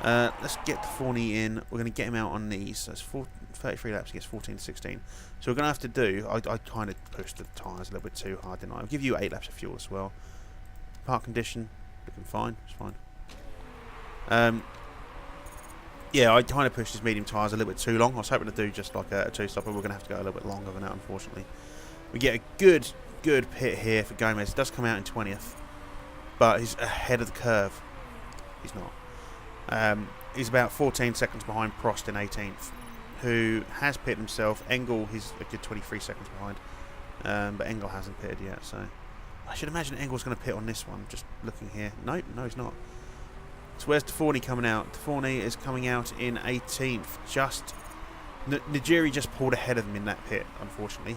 S1: though. Let's get the Forney in. We're going to get him out on these. So it's 33 laps against 14 to 16. So we're going to have to do... I kind of pushed the tyres a little bit too hard, didn't I? I'll give you 8 laps of fuel as well. Park condition, looking fine. It's fine. Yeah, I kind of pushed his medium tyres a little bit too long. I was hoping to do just like a 2-stopper. We're going to have to go a little bit longer than that, unfortunately. We get a good pit here for Gomez. It does come out in 20th. But he's ahead of the curve. He's not. He's about 14 seconds behind Prost in 18th, who has pitted himself. Engel, he's a good 23 seconds behind, but Engel hasn't pitted yet, so I should imagine Engel's going to pit on this one, just looking here. No, he's not. So where's Forney coming out? Forney is coming out in 18th. Just Najiri just pulled ahead of him in that pit, unfortunately.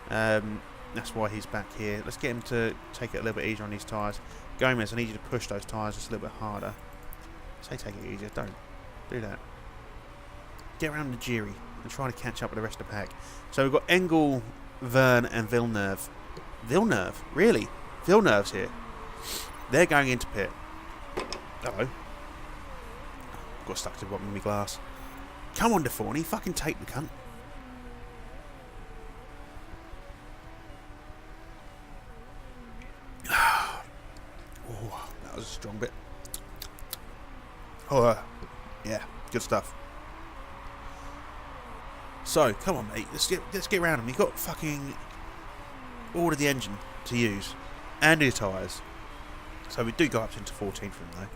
S1: That's why he's back here. Let's get him to take it a little bit easier on these tyres. Gomez, I need you to push those tyres just a little bit harder. Say take it easier, don't do that. Get around Najiri and try to catch up with the rest of the pack. So we've got Engel, Vern and Villeneuve. Villeneuve? Really? Villeneuve's here. They're going into pit. Uh-oh. Got stuck to the bottom of my glass. Come on, Forney, fucking take the cunt. Oh, that was a strong bit. Oh, yeah, good stuff. So, come on, mate. Let's get around him. You've got fucking ordered the engine to use and your tyres. So we do go up into 14th for him,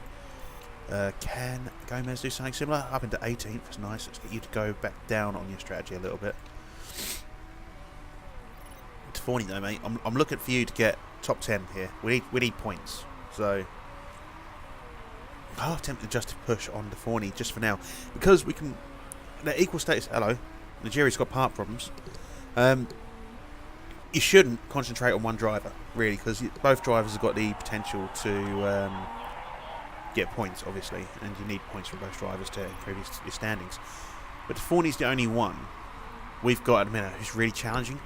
S1: though. Can Gomez do something similar? Up into 18th. That's nice. Let's get you to go back down on your strategy a little bit. It's funny, though, mate. I'm looking for you to get top 10 here. We need points. So I'm tempted just to push on Defawny just for now. Because we can... They're equal status. Hello. Nigeria's got part problems. You shouldn't concentrate on one driver, really, because both drivers have got the potential to get points, obviously, and you need points from both drivers to improve your standings. But Defawny's the only one we've got at the minute who's really challenging,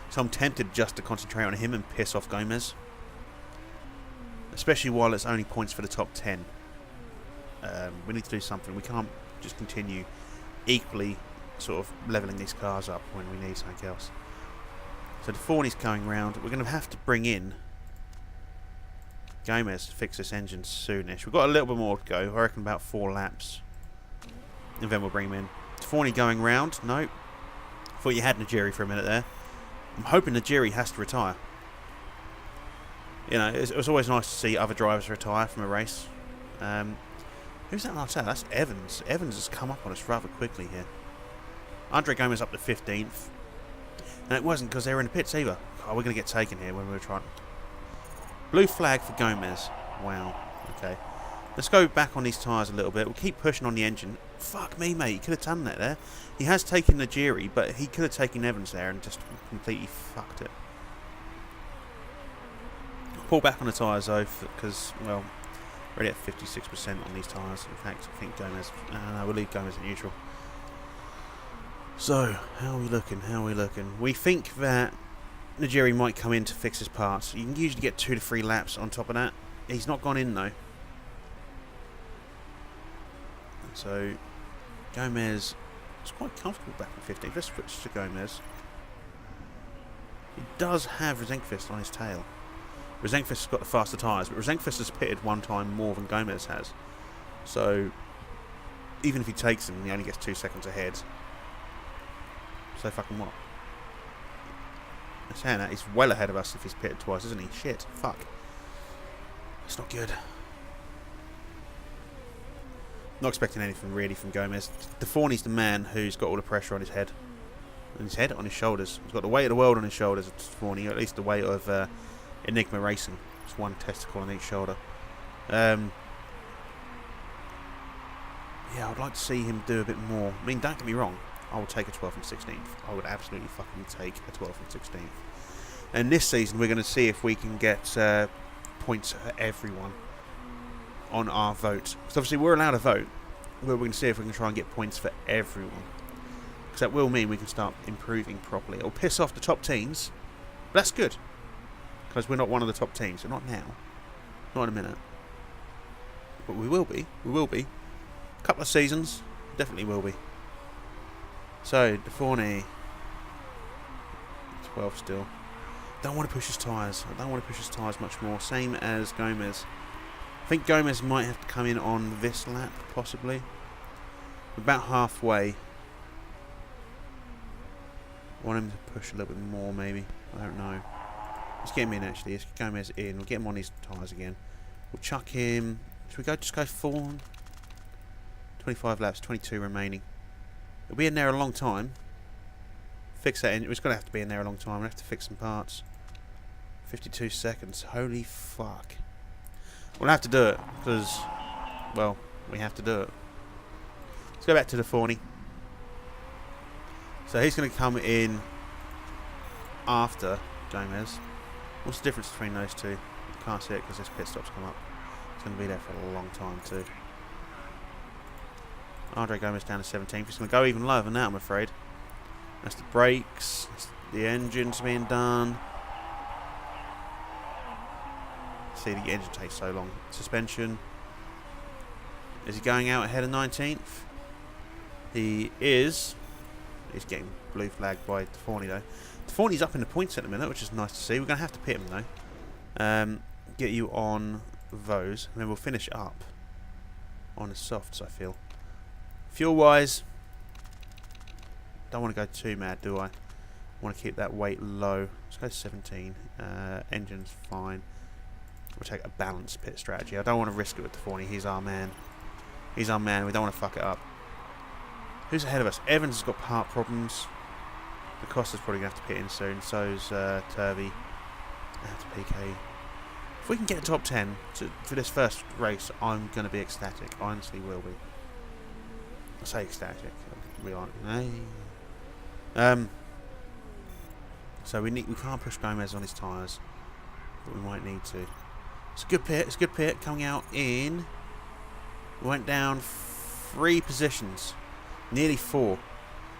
S1: so I'm tempted just to concentrate on him and piss off Gomez, especially while it's only points for the top 10. We need to do something. We can't just continue equally sort of levelling these cars up when we need something else. So Defawny's going round. We're going to have to bring in Gomez to fix this engine soonish. We've got a little bit more to go. I reckon about 4 laps. And then we'll bring him in. Defawny going round. No. Thought you had Nigeri for a minute there. I'm hoping Nigeri has to retire. You know, it's always nice to see other drivers retire from a race. Who's that last out? That's Evans. Evans has come up on us rather quickly here. Andre Gomez up to 15th. And it wasn't because they were in the pits either. Oh, we're going to get taken here when we were trying. Blue flag for Gomez. Wow. Okay. Let's go back on these tyres a little bit. We'll keep pushing on the engine. Fuck me, mate. He could have done that there. He has taken Nigeri, but he could have taken Evans there and just completely fucked it. Pull back on the tyres though, because, well, we're already at 56% on these tyres. In fact, I think Gomez... no, we'll leave Gomez in neutral. So, how are we looking? How are we looking? We think that Nigeri might come in to fix his parts. You can usually get 2 to 3 laps on top of that. He's not gone in though. So, Gomez is quite comfortable back in 15th. Let's switch to Gomez. He does have Rosenqvist on his tail. Rosenqvist has got the faster tyres, but Rosenqvist has pitted 1 time more than Gomez has. So, even if he takes him, he only gets 2 seconds ahead. So fucking what? I'm saying that he's well ahead of us if he's pitted twice, isn't he? Shit. Fuck. That's not good. Not expecting anything really from Gomez. Defawny's the man who's got all the pressure on his head. On his head? On his shoulders. He's got the weight of the world on his shoulders, Defawny. Or at least the weight of Enigma Racing. It's 1 testicle on each shoulder. Yeah, I'd like to see him do a bit more. I mean, don't get me wrong. I would take a 12th and 16th. I would absolutely fucking take a 12th and 16th. And this season, we're going to see if we can get points for everyone on our vote. Because obviously, we're allowed a vote. We're going to see if we can try and get points for everyone. Because that will mean we can start improving properly. It'll piss off the top teams. But that's good. Because we're not one of the top teams. So not now. Not in a minute. But we will be. We will be. A couple of seasons. Definitely will be. So, Defawny, 12 still. Don't want to push his tyres. I don't want to push his tyres much more. Same as Gomez. I think Gomez might have to come in on this lap, possibly. About halfway. Want him to push a little bit more, maybe. I don't know. Let's get him in, actually. Let's get Gomez in. We'll get him on his tyres again. We'll chuck him... Should we just go full? 25 laps, 22 remaining. It'll be in there a long time. Fix that engine. It's going to have to be in there a long time. We'll have to fix some parts. 52 seconds. Holy fuck. We'll have to do it. Because, well, we have to do it. Let's go back to Defawny. So he's going to come in after Gomez. What's the difference between those two? Can't see it because this pit stop's come up. It's going to be there for a long time too. Andre Gomez down to 17th. He's going to go even lower than that, I'm afraid. That's the brakes. That's the engine's being done. See, the engine takes so long. Suspension. Is he going out ahead of 19th? He is. He's getting blue flagged by Defawny though. Defawny's up in the points at the minute, which is nice to see. We're going to have to pit him though. Get you on those, and then we'll finish up on the softs, I feel. Fuel wise, Don't want to go too mad, do I? Want to keep that weight low. Let's go 17. Engine's fine. We'll take a balanced pit strategy. I don't want to risk it with Deforney. He's our man. He's our man. We don't want to fuck it up. Who's ahead of us? Evans has got part problems. The Costa's probably going to have to pit in soon. So's Turvey. I have to PK. If we can get top 10 for this first race, I'm going to be ecstatic. I honestly will be. I say ecstatic. We aren't. So we can't push Gomez on his tyres, but we might need to. It's a good pit. It's a good pit. Coming out in. We went down 3 positions, nearly 4.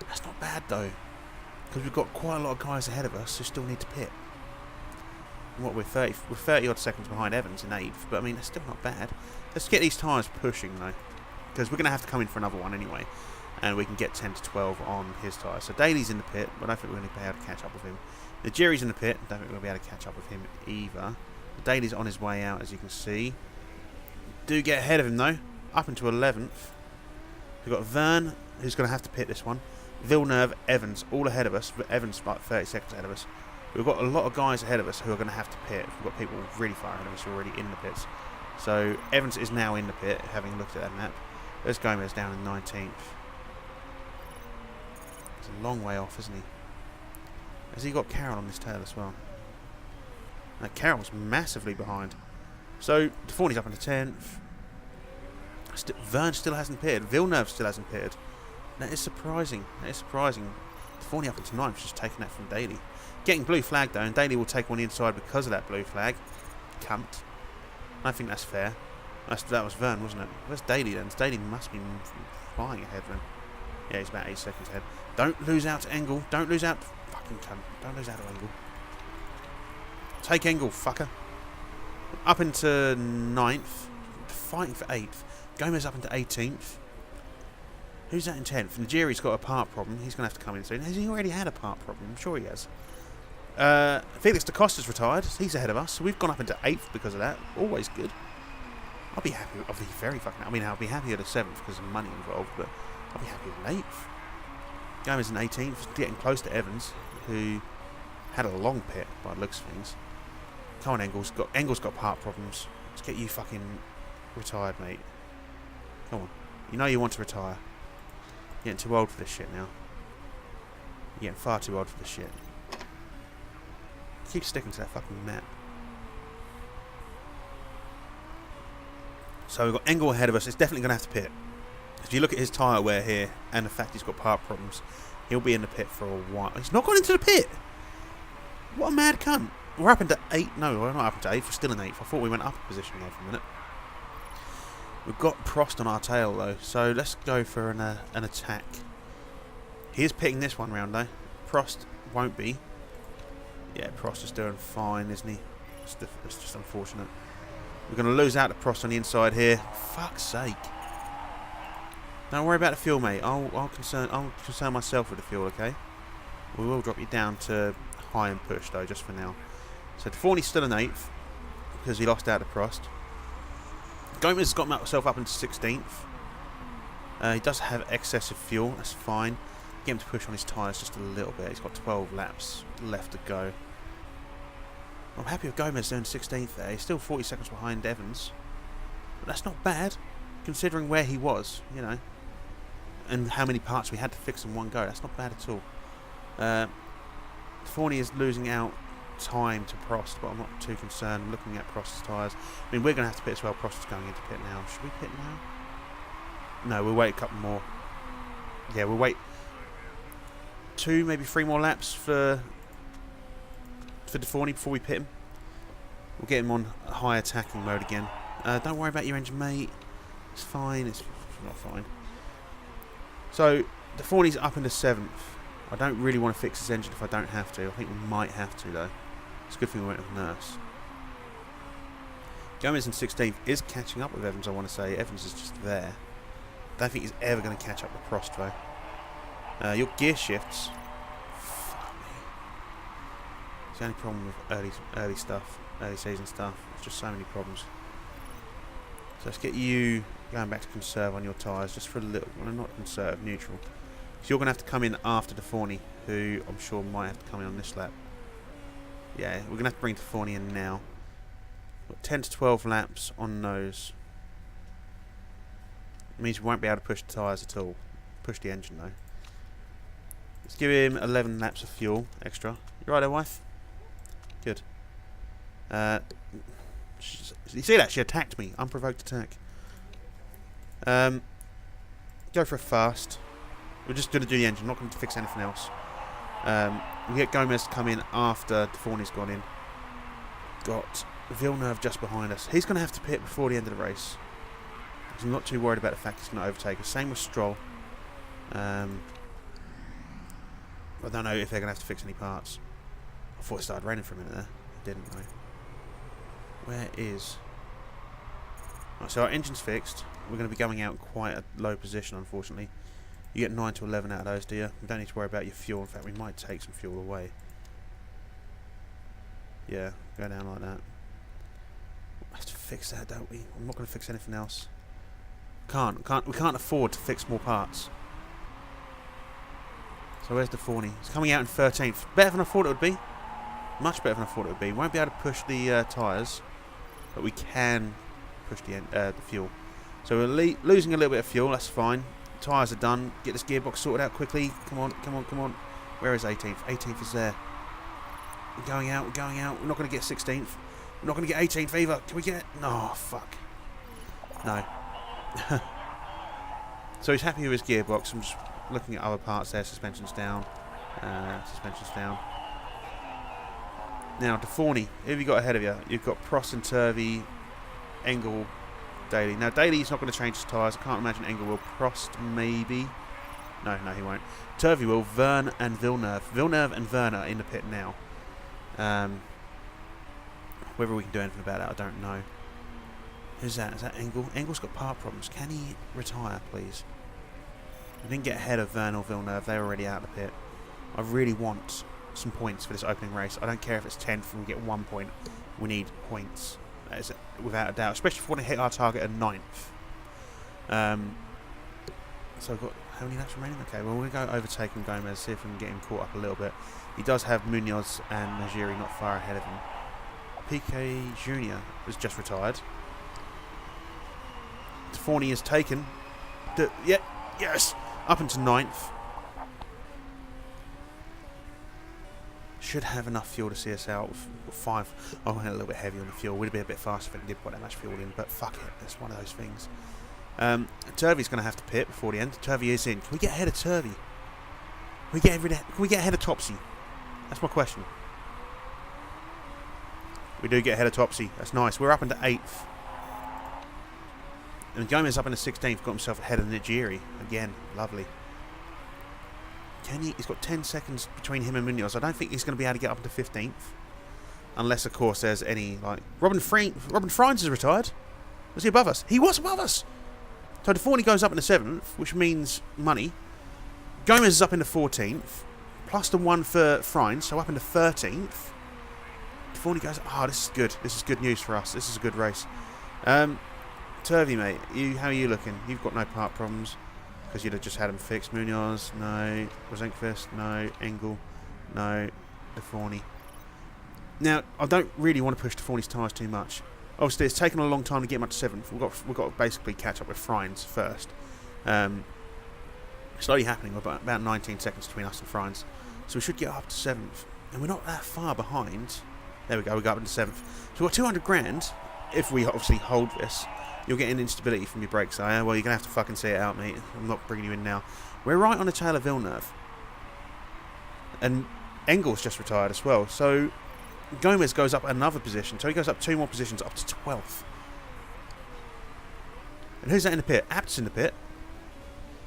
S1: That's not bad though, because we've got quite a lot of guys ahead of us who still need to pit. What, we're 30 odd seconds behind Evans in 8th, but I mean that's still not bad. Let's get these tyres pushing though, because we're going to have to come in for another one anyway, and we can get 10 to 12 on his tyres. So Daly's in the pit, but I don't think we're going to be able to catch up with him. The Jerry's in the pit, don't think we'll be able to catch up with him either. Daly's on his way out, as you can see. Do get ahead of him though, up into 11th. We've got Vern, who's going to have to pit this one. Villeneuve, Evans, all ahead of us, but Evans about 30 seconds ahead of us. We've got a lot of guys ahead of us who are going to have to pit. We've got people really far ahead of us already in the pits. So Evans is now in the pit, having looked at that map. There's Gomez down in 19th. He's a long way off, isn't he? Has he got Carroll on his tail as well? No, Carroll's massively behind. So Deforney's up into 10th. Vern still hasn't pitted. Villeneuve still hasn't pitted. That is surprising. That is surprising. Deforney up into 9th, just taking that from Daly. Getting blue flag though, and Daly will take one inside because of that blue flag. Cunt. I think that's fair. That was Vern, wasn't it? Where's Daly then? Daly must be flying ahead then. Yeah, he's about 8 seconds ahead. Don't lose out to Engel. Don't lose out. Fucking cunt. Don't lose out to Engel. Take Engel, fucker. Up into 9th. Fighting for 8th. Gomez up into 18th. Who's that in 10th? Nigeri's got a part problem. He's going to have to come in soon. Has he already had a part problem? I'm sure he has. Felix da Costa's retired. He's ahead of us. So we've gone up into 8th because of that. Always good. I'll be happy. I'll be very fucking... I mean, I'll be happy at a 7th because of money involved, but I'll be happy with an 8th. Gomez in 18th. Getting close to Evans, who had a long pit by the looks of things. Come on, Engel's got part problems. Let's get you fucking retired, mate. Come on. You know you want to retire. You're getting too old for this shit now. You're getting far too old for this shit. Keep sticking to that fucking map. So we've got Engel ahead of us. It's definitely going to have to pit. If you look at his tyre wear here and the fact he's got part problems, he'll be in the pit for a while. He's not gone into the pit. What a mad cunt. We're up into 8. No, we're not up into 8th. We're still in 8th. I thought we went up a position there for a minute. We've got Prost on our tail though, so let's go for an attack. He is pitting this one round though. Prost won't be. Yeah, Prost is doing fine, isn't he? It's just unfortunate. We're going to lose out to Prost on the inside here. Fuck's sake. Don't worry about the fuel, mate. I'll concern myself with the fuel, okay? We will drop you down to high and push though, just for now. So Deforney's still in 8th because he lost out to Prost. Gomez has got himself up into 16th. He does have excessive fuel, that's fine. Get him to push on his tyres just a little bit. He's got 12 laps left to go. I'm happy with Gomez doing 16th there. He's still 40 seconds behind Evans. But that's not bad, considering where he was, you know. And how many parts we had to fix in one go. That's not bad at all. Deforney is losing out time to Prost, but I'm not too concerned. I'm looking at Prost's tyres. I mean, we're going to have to pit as well. Prost is going into pit now. Should we pit now? No, we'll wait a couple more. Yeah, we'll wait 2, maybe 3 more laps for Deforney before we pit him. We'll get him on high attacking mode again. Don't worry about your engine, mate. It's fine. It's not fine. So, Deforney's up into 7th. I don't really want to fix his engine if I don't have to. I think we might have to, though. It's a good thing we went with Nurse. Gomez in 16th is catching up with Evans, I want to say. Evans is just there. Don't think he's ever going to catch up with Prost, though. Your gear shifts. Fuck me. It's the only problem with early stuff, early season stuff. There's just so many problems. So let's get you going back to conserve on your tyres, just for a little. Well, not conserve, neutral. So you're going to have to come in after Deforney, who I'm sure might have to come in on this lap. Yeah, we're going to have to bring Deforney in now. Got 10 to 12 laps on those. It means we won't be able to push the tyres at all. Push the engine though. Let's give him 11 laps of fuel extra. You right there, wife? Good. You see that? She attacked me. Unprovoked attack. Go for a fast. We're just going to do the engine. Not going to fix anything else. We get Gomez to come in after Deforney's gone in. Got Villeneuve just behind us. He's going to have to pit before the end of the race. I'm not too worried about the fact he's going to overtake us. Same with Stroll. I don't know if they're going to have to fix any parts. I thought it started raining for a minute there. It didn't, though. Where is... Right, so our engine's fixed. We're going to be going out in quite a low position, unfortunately. You get 9 to 11 out of those, do you? You don't need to worry about your fuel. In fact, we might take some fuel away. Yeah, go down like that. We have to fix that, don't we? I'm not going to fix anything else. We can't afford to fix more parts. So where's Deforney? He's coming out in 13th. Better than I thought it would be. Much better than I thought it would be. We won't be able to push the tyres, but we can push the fuel. So we're losing a little bit of fuel. That's fine. Tyres are done. Get this gearbox sorted out quickly. Come on, come on, come on. Where is 18th? 18th is there. We're going out. We're going out. We're not going to get 16th. We're not going to get 18th either. Can we get... No, fuck. No. So he's happy with his gearbox. I'm just looking at other parts there. Suspension's down. Suspension's down. Now, Deforney, who have you got ahead of you? You've got Prost and Turvey, Engel, Daly. Now, Daly's not going to change his tyres. I can't imagine Engel will. Prost, maybe. No, he won't. Turvey will. Verne and Villeneuve. Villeneuve and Verne are in the pit now. Whether we can do anything about that, I don't know. Who's that? Is that Engel? Engel's got part problems. Can he retire, please? We didn't get ahead of Verne or Villeneuve. They're already out of the pit. I really want some points for this opening race. I don't care if it's 10th and we get 1 point. We need points. That is without a doubt. Especially if we want to hit our target at 9th. So I've got... How many laps remaining? Okay, well, we're going to go overtake Gomez, see if we can get him caught up a little bit. He does have Munoz and Najiri not far ahead of him. Piquet Jr. has just retired. Deforney is taken. Yes! Up into 9th. Should have enough fuel to see us out with 5. I went a little bit heavy on the fuel. Would have been a bit faster if it did put that much fuel in, but fuck it. It's one of those things. Turvey's going to have to pit before the end. Turvey is in. Can we get ahead of Turvey? Can we get ahead of Topsy? That's my question. We do get ahead of Topsy. That's nice. We're up into 8th. And Gomez up into 16th. Got himself ahead of Najiri. Again, lovely. He's got 10 seconds between him and Munoz. I don't think he's going to be able to get up into 15th. Unless, of course, there's any, like... Robin Friends is retired. Was he above us? He was above us! So Deforney goes up into 7th, which means money. Gomez is up into 14th. Plus the 1 for Friends, so up into 13th. Deforney goes... Oh, this is good. This is good news for us. This is a good race. Turvey, mate. How are you looking? You've got no part problems. Because you'd have just had him fixed. Munoz, no. Rosenqvist, no. Engel, no. Deforney. Now, I don't really want to push Deforney's tyres too much. Obviously, it's taken a long time to get him up to 7th. We've got to basically catch up with Friends first. It's slowly happening. We're about 19 seconds between us and Friends. So we should get up to 7th. And we're not that far behind. There we go. We got up into 7th. So we've got 200 grand. If we obviously hold this, you'll get an instability from your brakes. Well, you're going to have to fucking see it out, mate. I'm not bringing you in now. We're right on the tail of Villeneuve. And Engel's just retired as well. So Gomez goes up another position. So he goes up 2 more positions, up to 12th. And who's that in the pit? Apt's in the pit.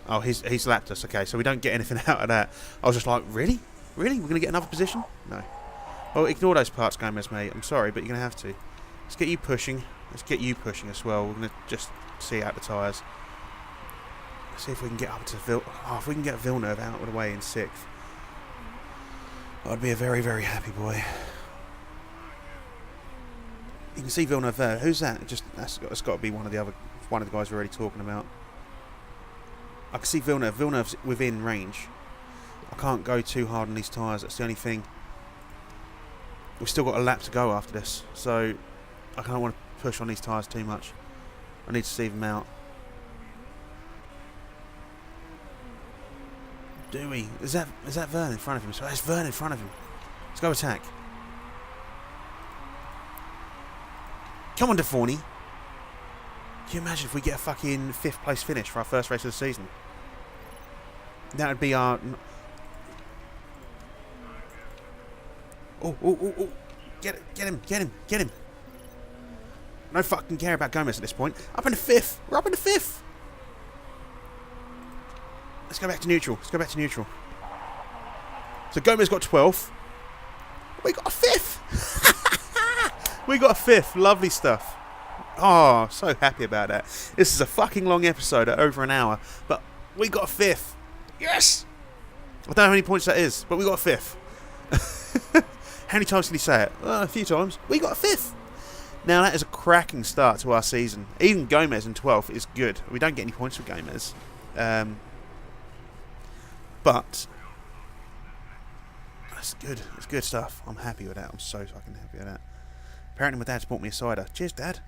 S1: Oh, he's lapped us. Okay, so we don't get anything out of that. I was just like, really? Really? We're going to get another position? No. Well, ignore those parts, Gomez, mate. I'm sorry, but you're going to have to. Let's get you pushing. Let's get you pushing as well. We're going to just see out the tyres. See if we can get up to if we can get Villeneuve out of the way in 6th. I'd be a very, very happy boy. You can see Villeneuve there. Who's that? That's got to be one of the guys we're already talking about. I can see Villeneuve. Villeneuve's within range. I can't go too hard on these tyres. That's the only thing. We've still got a lap to go after this, so I don't want to push on these tyres too much. I need to see them out. Do we? Is that Vern in front of him? So there's Vern in front of him. Let's go attack. Come on, Deforney. Can you imagine if we get a fucking 5th place finish for our first race of the season? That would be our... Oh. Get him. No fucking care about Gomez at this point. Up in the 5th. We're up in the 5th. Let's go back to neutral. So Gomez got 12th. We got a 5th. We got a 5th. Lovely stuff. Oh, so happy about that. This is a fucking long episode at over an hour, but we got a 5th. Yes! I don't know how many points that is, but we got a 5th. How many times did he say it? A few times. We got a 5th. Now that is a cracking start to our season. Even Gomez in 12th is good. We don't get any points for Gomez. But that's good. It's good stuff. I'm happy with that. I'm so fucking happy with that. Apparently my dad's bought me a cider. Cheers, Dad.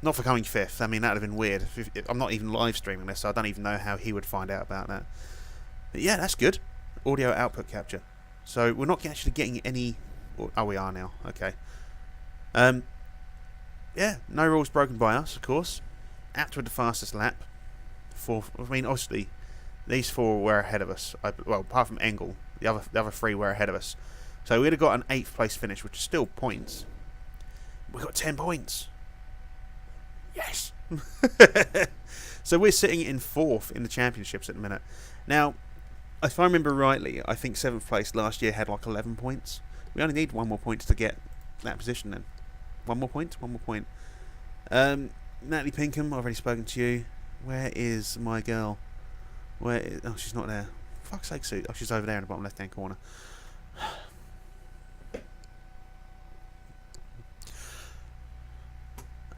S1: Not for coming 5th. I mean, that would have been weird. I'm not even live streaming this, so I don't even know how he would find out about that. But yeah, that's good. Audio output capture. So we're not actually getting any... Oh, we are now. Okay. Yeah, no rules broken by us, of course. Apt with the fastest lap. I mean, obviously, these 4 were ahead of us. Well, apart from Engel, the other 3 were ahead of us. So we'd have got an 8th place finish, which is still points. We got 10 points. Yes. So we're sitting in 4th in the championships at the minute. Now, if I remember rightly, I think 7th place last year had like 11 points. We only need 1 more point to get that position then. 1 more point? 1 more point. Natalie Pinkham, I've already spoken to you. Where is my girl? Oh, she's not there. Fuck's sake, Sue. Oh, she's over there in the bottom left-hand corner.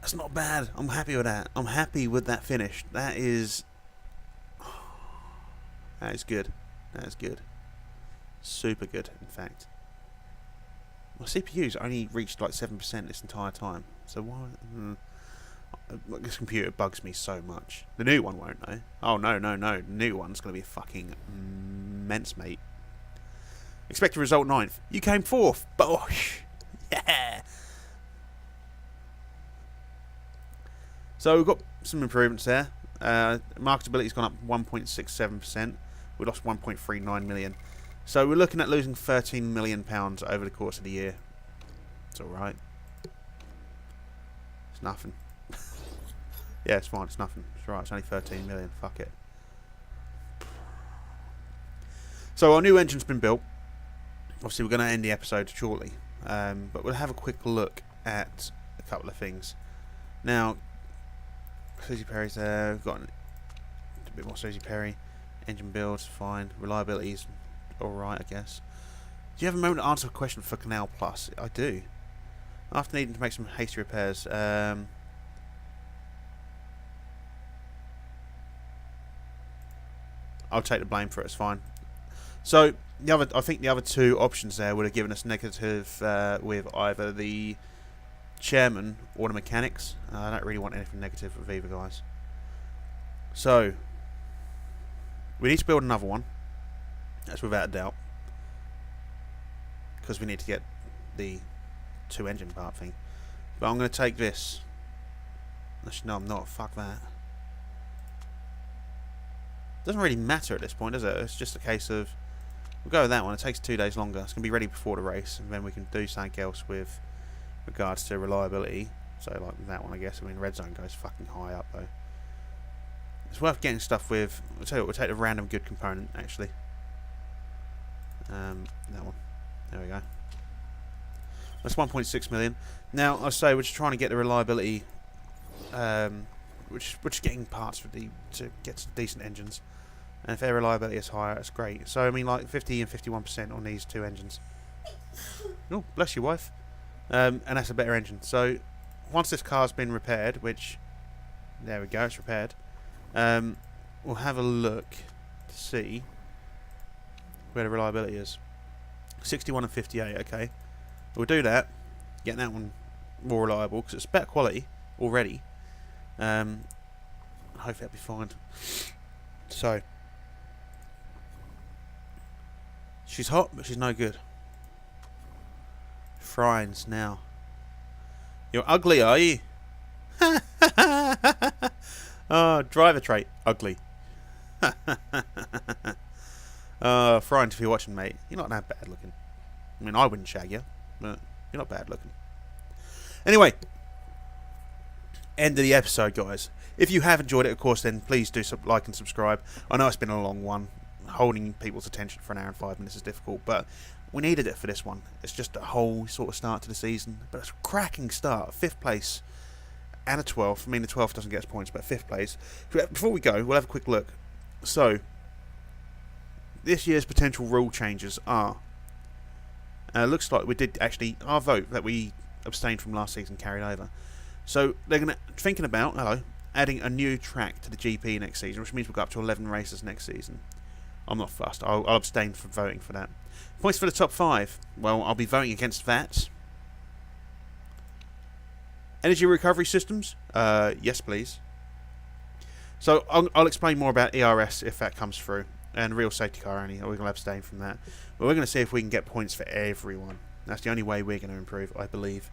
S1: That's not bad. I'm happy with that. I'm happy with that finish. That is good. That is good. Super good, in fact. My CPU's only reached like 7% this entire time. So why... This computer bugs me so much. The new one won't, though. Oh, no. The new one's going to be a fucking immense, mate. Expected result 9th. You came 4th. Bosh. Yeah. So we've got some improvements there. Marketability's gone up 1.67%. We lost 1.39 million. So we're looking at losing £13 million over the course of the year. It's alright. It's nothing. Yeah, it's fine. It's nothing. It's right. It's only 13 million. Fuck it. So our new engine's been built. Obviously, we're going to end the episode shortly. But we'll have a quick look at a couple of things. Now, Susie Perry's there. We've got a bit more Susie Perry. Engine builds, fine. Reliability's alright, I guess. Do you have a moment to answer a question for Canal Plus? I do. After needing to make some hasty repairs, I'll take the blame for it. It's fine. So I think the other 2 options there would have given us negative with either the chairman or the mechanics. I don't really want anything negative with either, guys. So we need to build another one. That's without a doubt, because we need to get the 2 engine part thing. But I'm going to take this. Actually, no, I'm not. Fuck that. Doesn't really matter at this point, does it? It's just a case of we'll go with that one. It takes 2 days longer. It's going to be ready before the race, and then we can do something else with regards to reliability. So like that one, I guess. I mean, red zone goes fucking high up though. It's worth getting stuff with. I'll tell you what, we'll take the random good component actually. That one. There we go. That's 1.6 million. Now I say we're just trying to get the reliability. We're just getting parts for to get some decent engines. And if their reliability is higher, that's great. So, I mean, like 50 and 51% on these 2 engines. Oh, bless your wife. And that's a better engine. So, once this car's been repaired, which There we go, it's repaired. We'll have a look to see where the reliability is. 61 and 58, okay. We'll do that. Getting that one more reliable because it's better quality already. Hopefully that'll be fine. So, she's hot, but she's no good. Frines now. You're ugly, are you? Oh, driver trait, ugly. Frines, if you're watching, mate, you're not that bad looking. I mean, I wouldn't shag you, but you're not bad looking. Anyway, end of the episode, guys. If you have enjoyed it, of course, then please do like and subscribe. I know it's been a long one. Holding people's attention for an hour and 5 minutes is difficult, but we needed it for this one. It's just a whole sort of start to the season, but it's a cracking start. 5th place and a 12th. I mean, the 12th doesn't get us points, but 5th place. Before we go, we'll have a quick look. So, this year's potential rule changes are... looks like we did actually... Our vote that we abstained from last season carried over. So, they're thinking about adding a new track to the GP next season, which means we'll go up to 11 races next season. I'm not fussed. I'll abstain from voting for that. Points for the top 5. Well, I'll be voting against that. Energy recovery systems? Yes, please. So, I'll explain more about ERS if that comes through. And real safety car only. We're going to abstain from that. But we're going to see if we can get points for everyone. That's the only way we're going to improve, I believe.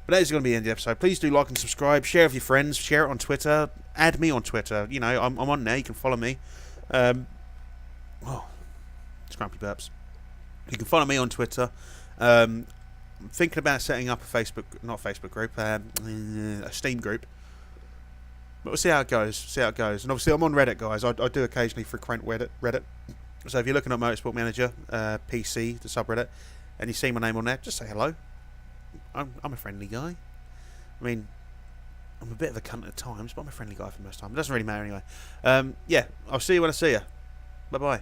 S1: But that is going to be the end of the episode. Please do like and subscribe. Share with your friends. Share it on Twitter. Add me on Twitter. You know, I'm on there. You can follow me. Scrumpy burps. You can follow me on Twitter. I'm thinking about setting up a Facebook group, a Steam group. But we'll see how it goes. And obviously, I'm on Reddit, guys. I do occasionally frequent Reddit. So if you're looking at Motorsport Manager, PC, the subreddit, and you see my name on there, just say hello. I'm a friendly guy. I mean, I'm a bit of a cunt at times, but I'm a friendly guy for most of the time. It doesn't really matter anyway. Yeah, I'll see you when I see you. Bye-bye.